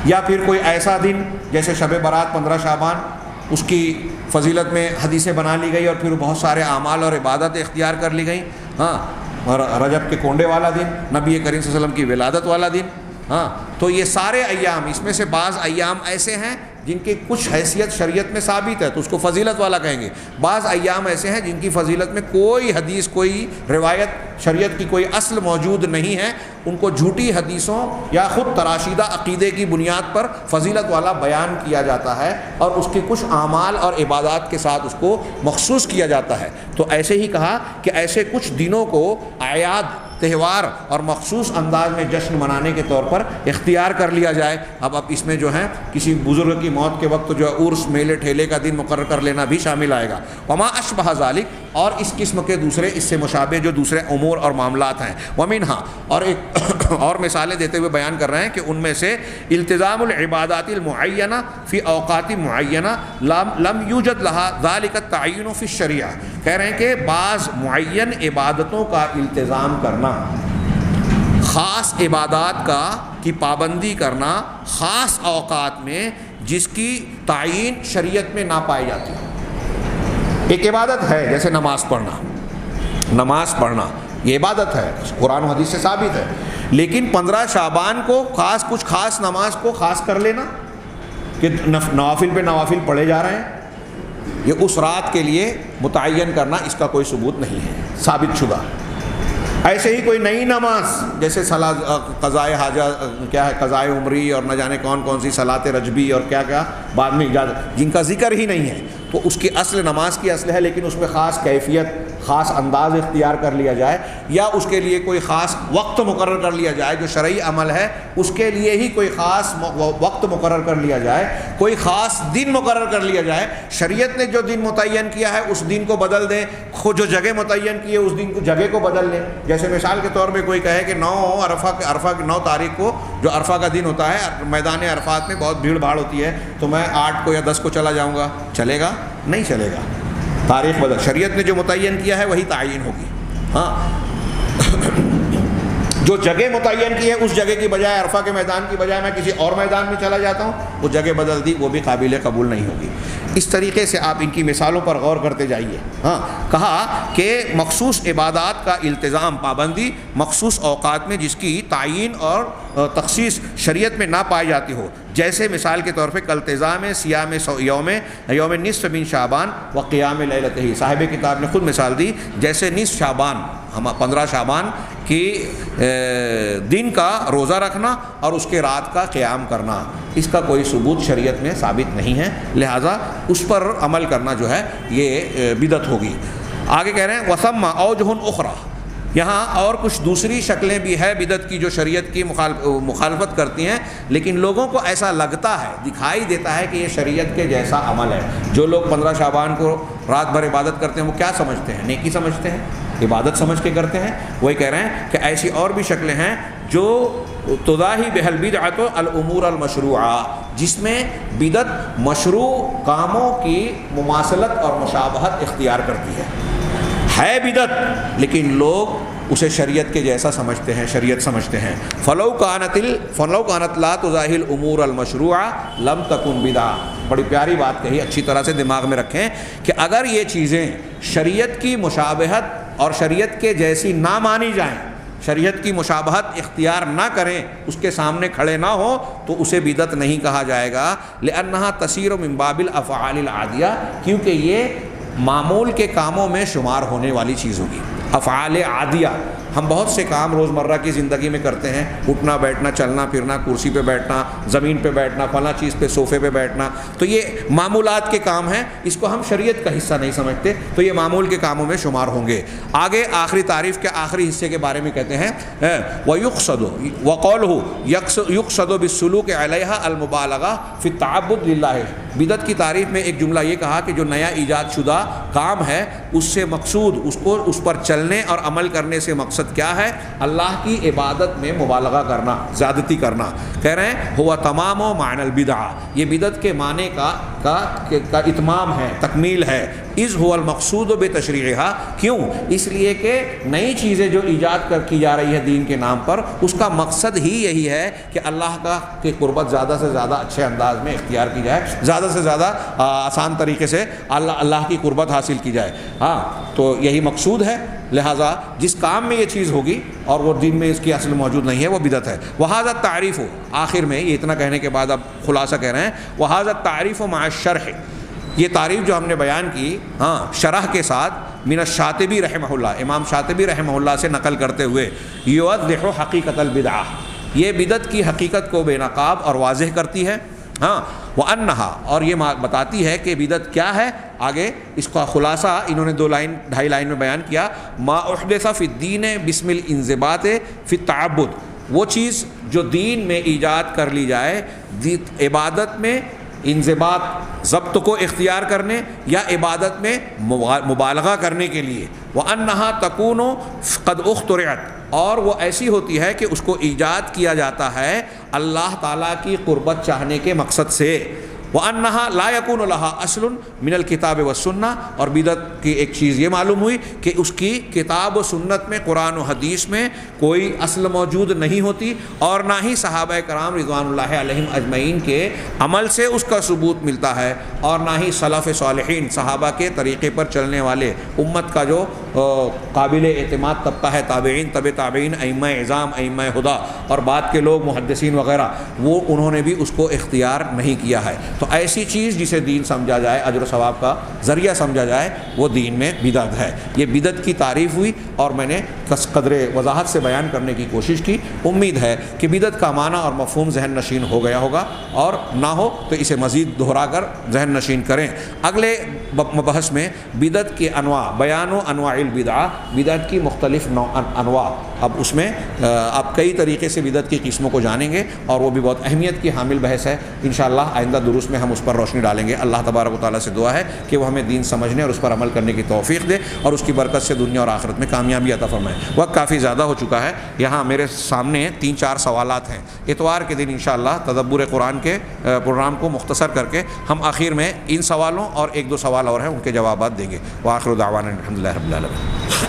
یا پھر کوئی ایسا دن جیسے شب برات 15 شعبان، اس کی فضیلت میں حدیثیں بنا لی گئی اور پھر بہت سارے اعمال اور عبادت اختیار کر لی گئیں۔ ہاں اور رجب کے کونڈے والا دن، نبی کریم صلی اللہ علیہ وسلم کی ولادت والا دن۔ ہاں تو یہ سارے ایام، اس میں سے بعض ایام ایسے ہیں جن کی کچھ حیثیت شریعت میں ثابت ہے تو اس کو فضیلت والا کہیں گے، بعض ایام ایسے ہیں جن کی فضیلت میں کوئی حدیث، کوئی روایت، شریعت کی کوئی اصل موجود نہیں ہے، ان کو جھوٹی حدیثوں یا خود تراشیدہ عقیدے کی بنیاد پر فضیلت والا بیان کیا جاتا ہے اور اس کے کچھ اعمال اور عبادات کے ساتھ اس کو مخصوص کیا جاتا ہے۔ تو ایسے ہی کہا کہ ایسے کچھ دنوں کو اعیاد، تہوار اور مخصوص انداز میں جشن منانے کے طور پر اختیار کر لیا جائے۔ اب اس میں جو ہے کسی بزرگ کی موت کے وقت جو ہے عرس، میلے ٹھیلے کا دن مقرر کر لینا بھی شامل آئے گا۔ وما اشبہ ذالک، اور اس قسم کے دوسرے اس سے مشابہ جو دوسرے امور اور معاملات ہیں. ومنہا، اور ایک اور مثالیں دیتے ہوئے بیان کر رہے ہیں کہ ان میں سے التزام العبادات المعینہ فی اوقات معینہ لم یوجد لہا ذالک التعین فی الشریعہ. کہہ رہے ہیں کہ بعض معین عبادتوں کا التزام کرنا، خاص عبادات کی پابندی کرنا خاص اوقات میں جس کی تعین شریعت میں نہ پائی جاتی ہے. ایک عبادت ہے جیسے نماز پڑھنا یہ عبادت ہے، قرآن و حدیث سے ثابت ہے، لیکن 15 شعبان کو کچھ خاص نماز کو خاص کر لینا کہ نوافل پہ نوافل پڑھے جا رہے ہیں، یہ اس رات کے لیے متعین کرنا، اس کا کوئی ثبوت نہیں ہے ثابت شدہ. ایسے ہی کوئی نئی نماز جیسے قضائے حاجہ، کیا ہے، قضائے عمری اور نہ جانے کون سی صلاۃ رجبی اور کیا بعد میں اجازت، جن کا ذکر ہی نہیں ہے، تو اس کی اصل نماز کی اصل ہے، لیکن اس میں خاص کیفیت، خاص انداز اختیار کر لیا جائے، یا اس کے لیے کوئی خاص وقت مقرر کر لیا جائے. جو شرعی عمل ہے اس کے لیے ہی کوئی خاص وقت مقرر کر لیا جائے، کوئی خاص دن مقرر کر لیا جائے. شریعت نے جو دن متعین کیا ہے اس دن کو بدل دیں، خود جو جگہ متعین کی ہے اس دن کو جگہ کو بدل لیں. جیسے مثال کے طور پہ کوئی کہے کہ 9 تاریخ کو جو عرفہ کا دن ہوتا ہے، میدان عرفات میں بہت بھیڑ بھاڑ ہوتی ہے، تو میں 8 کو یا 10 کو چلا جاؤں گا، چلے گا؟ نہیں چلے گا. تاریخ بدل، شریعت نے جو متعین کیا ہے وہی تعین ہوگی. ہاں، جو جگہ متعین کی ہے اس جگہ کی بجائے، عرفہ کے میدان کی بجائے میں کسی اور میدان میں چلا جاتا ہوں، وہ جگہ بدل دی، وہ بھی قابل قبول نہیں ہوگی. اس طریقے سے آپ ان کی مثالوں پر غور کرتے جائیے. ہاں، کہا کہ مخصوص عبادات کا التزام، پابندی مخصوص اوقات میں جس کی تعین اور تخصیص شریعت میں نہ پائی جاتی ہو، جیسے مثال کے طور پہ کالتزام صیام یوم نصف من شعبان و قیام لیلتہ. صاحب کتاب نے خود مثال دی، جیسے نصف شعبان، 15 شعبان کی دن کا روزہ رکھنا اور اس کے رات کا قیام کرنا، اس کا کوئی ثبوت شریعت میں ثابت نہیں ہے، لہٰذا اس پر عمل کرنا جو ہے یہ بدعت ہوگی. آگے کہہ رہے ہیں وَثَمَّ أَوْجُهٌ أُخْرَى. یہاں اور کچھ دوسری شکلیں بھی ہے بدعت کی جو شریعت کی مخالفت کرتی ہیں، لیکن لوگوں کو ایسا لگتا ہے، دکھائی دیتا ہے کہ یہ شریعت کے جیسا عمل ہے. جو لوگ 15 شعبان کو رات بھر عبادت کرتے ہیں وہ کیا سمجھتے ہیں؟ نیکی سمجھتے ہیں، عبادت سمجھ کے کرتے ہیں. وہی کہہ رہے ہیں کہ ایسی اور بھی شکلیں ہیں جو تضاہی بہا البدعۃ الامور المشروعہ، جس میں بدعت مشروع کاموں کی مماثلت اور مشابہت اختیار کرتی ہے بدعت، لیکن لوگ اسے شریعت کے جیسا سمجھتے ہیں، شریعت سمجھتے ہیں. فلو کانت لا تضاہی الامور المشروعہ لم تکن بدعہ. بڑی پیاری بات کہی، اچھی طرح سے دماغ میں رکھیں کہ اگر یہ چیزیں شریعت کی مشابہت اور شریعت کے جیسی نہ مانی جائیں، شریعت کی مشابہت اختیار نہ کریں، اس کے سامنے کھڑے نہ ہوں، تو اسے بدعت نہیں کہا جائے گا. لأنہا تسیر من باب الافعال العادیہ، کیونکہ یہ معمول کے کاموں میں شمار ہونے والی چیز ہوگی. افعال عادیہ، ہم بہت سے کام روزمرہ کی زندگی میں کرتے ہیں، اٹھنا بیٹھنا، چلنا پھرنا، کرسی پہ بیٹھنا، زمین پہ بیٹھنا، فلاں چیز پہ صوفے پہ بیٹھنا، تو یہ معمولات کے کام ہیں، اس کو ہم شریعت کا حصہ نہیں سمجھتے، تو یہ معمول کے کاموں میں شمار ہوں گے. آگے آخری تعریف کے آخری حصے کے بارے میں کہتے ہیں وَيُقْصَدُ وَقَوْلُهُ يُقْصَدُ بِالسُّلُوكِ عَلَيْهَا الْمُبَالَغَةُ فِي التَّعَبُّدِ لِلَّهِ. بدعت کی تعریف میں ایک جملہ یہ کہا کہ جو نیا ایجاد شدہ کام ہے اس سے مقصود، اس پر چلنے اور عمل کرنے سے مقصد کیا ہے؟ اللہ کی عبادت میں مبالغہ کرنا، زیادتی کرنا. کہہ رہے ہیں ہوا تمام و معنی البدعہ، یہ بدعت کے معنی کا اتمام ہے، تکمیل ہے. اذ هو المقصود بتشریعها، کیوں؟ اس لیے کہ نئی چیزیں جو ایجاد کی جا رہی ہے دین کے نام پر، اس کا مقصد ہی یہی ہے کہ اللہ کی قربت زیادہ سے زیادہ اچھے انداز میں اختیار کی جائے، زیادہ سے زیادہ آسان طریقے سے اللہ کی قربت حاصل کی جائے. ہاں، تو یہی مقصود ہے. لہٰذا جس کام میں یہ چیز ہوگی اور وہ دین میں اس کی اصل موجود نہیں ہے، وہ بدعت ہے. وہذا التعریف، آخر میں یہ اتنا کہنے کے بعد اب خلاصہ کہہ رہے ہیں وہذا التعریف مع الشرح. یہ تعریف جو ہم نے بیان کی، ہاں، شرح کے ساتھ، من الشاطبی رحمہ اللہ، امام شاطبی رحمہ اللہ سے نقل کرتے ہوئے، یوضح حقیقت البدعہ، یہ بدعت کی حقیقت کو بے نقاب اور واضح کرتی ہے. ہاں، وانہا، اور یہ بتاتی ہے کہ بدعت کیا ہے. آگے اس کا خلاصہ انہوں نے 2-2.5 لائن میں بیان کیا. ما احدث فی الدین بسم الانضباط فی التعبد، وہ چیز جو دین میں ایجاد کر لی جائے عبادت میں انضباط ضبط کو اختیار کرنے یا عبادت میں مبالغہ کرنے کے لیے، وَأَنَّهَا تَكُونُ قَدْ اُخْتُرِعَتْ، اور وہ ایسی ہوتی ہے کہ اس کو ایجاد کیا جاتا ہے اللہ تعالیٰ کی قربت چاہنے کے مقصد سے، وَأَنَّهَا لَا يَكُونُ لَهَا أَصْلٌ مِنَ الْكِتَابِ وَالسُّنَّةِ، اور بدعت کی ایک چیز یہ معلوم ہوئی کہ اس کی کتاب و سنت میں، قرآن و حدیث میں کوئی اصل موجود نہیں ہوتی، اور نہ ہی صحابہ کرام رضوان اللہ علیہم اجمعین کے عمل سے اس کا ثبوت ملتا ہے، اور نہ ہی سلف صالحین صحابہ کے طریقے پر چلنے والے امت کا جو قابل اعتماد طبقہ ہے، تابعین، طب تابعین، ائمہ اعظام، ائمہ ہدیٰ اور بعد کے لوگ محدثین وغیرہ، وہ انہوں نے بھی اس کو اختیار نہیں کیا ہے۔ تو ایسی چیز جسے دین سمجھا جائے، اجر و ثواب کا ذریعہ سمجھا جائے، وہ دین میں بدعت ہے۔ یہ بدعت کی تعریف ہوئی اور میں نے قدر وضاحت سے بیان کرنے کی کوشش کی۔ امید ہے کہ بدعت کا معنی اور مفہوم ذہن نشین ہو گیا ہوگا، اور نہ ہو تو اسے مزید دہرا کر ذہن نشین کریں۔ اگلے بحث میں بدعت کے انواع، بیان و انواع البدعہ، بدعت کی مختلف انواع، اب اس میں آپ کئی طریقے سے بدعت کی قسموں کو جانیں گے، اور وہ بھی بہت اہمیت کی حامل بحث ہے۔ انشاءاللہ آئندہ دروس میں ہم اس پر روشنی ڈالیں گے۔ اللہ تبارک و تعالیٰ سے دعا ہے کہ وہ ہمیں دین سمجھنے اور اس پر عمل کرنے کی توفیق دے، اور اس کی برکت سے دنیا اور آخرت میں کامیابی عطا فرمائے۔ وقت کافی زیادہ ہو چکا ہے، یہاں میرے سامنے 3-4 سوالات ہیں۔ اتوار کے دن انشاءاللہ تدبر قرآن کے پروگرام کو مختصر کر کے ہم آخر میں ان سوالوں اور 1-2 سوال اور ہیں ان کے جوابات دیں گے۔ وآخر دعوانا الحمدللہ رب العالمین۔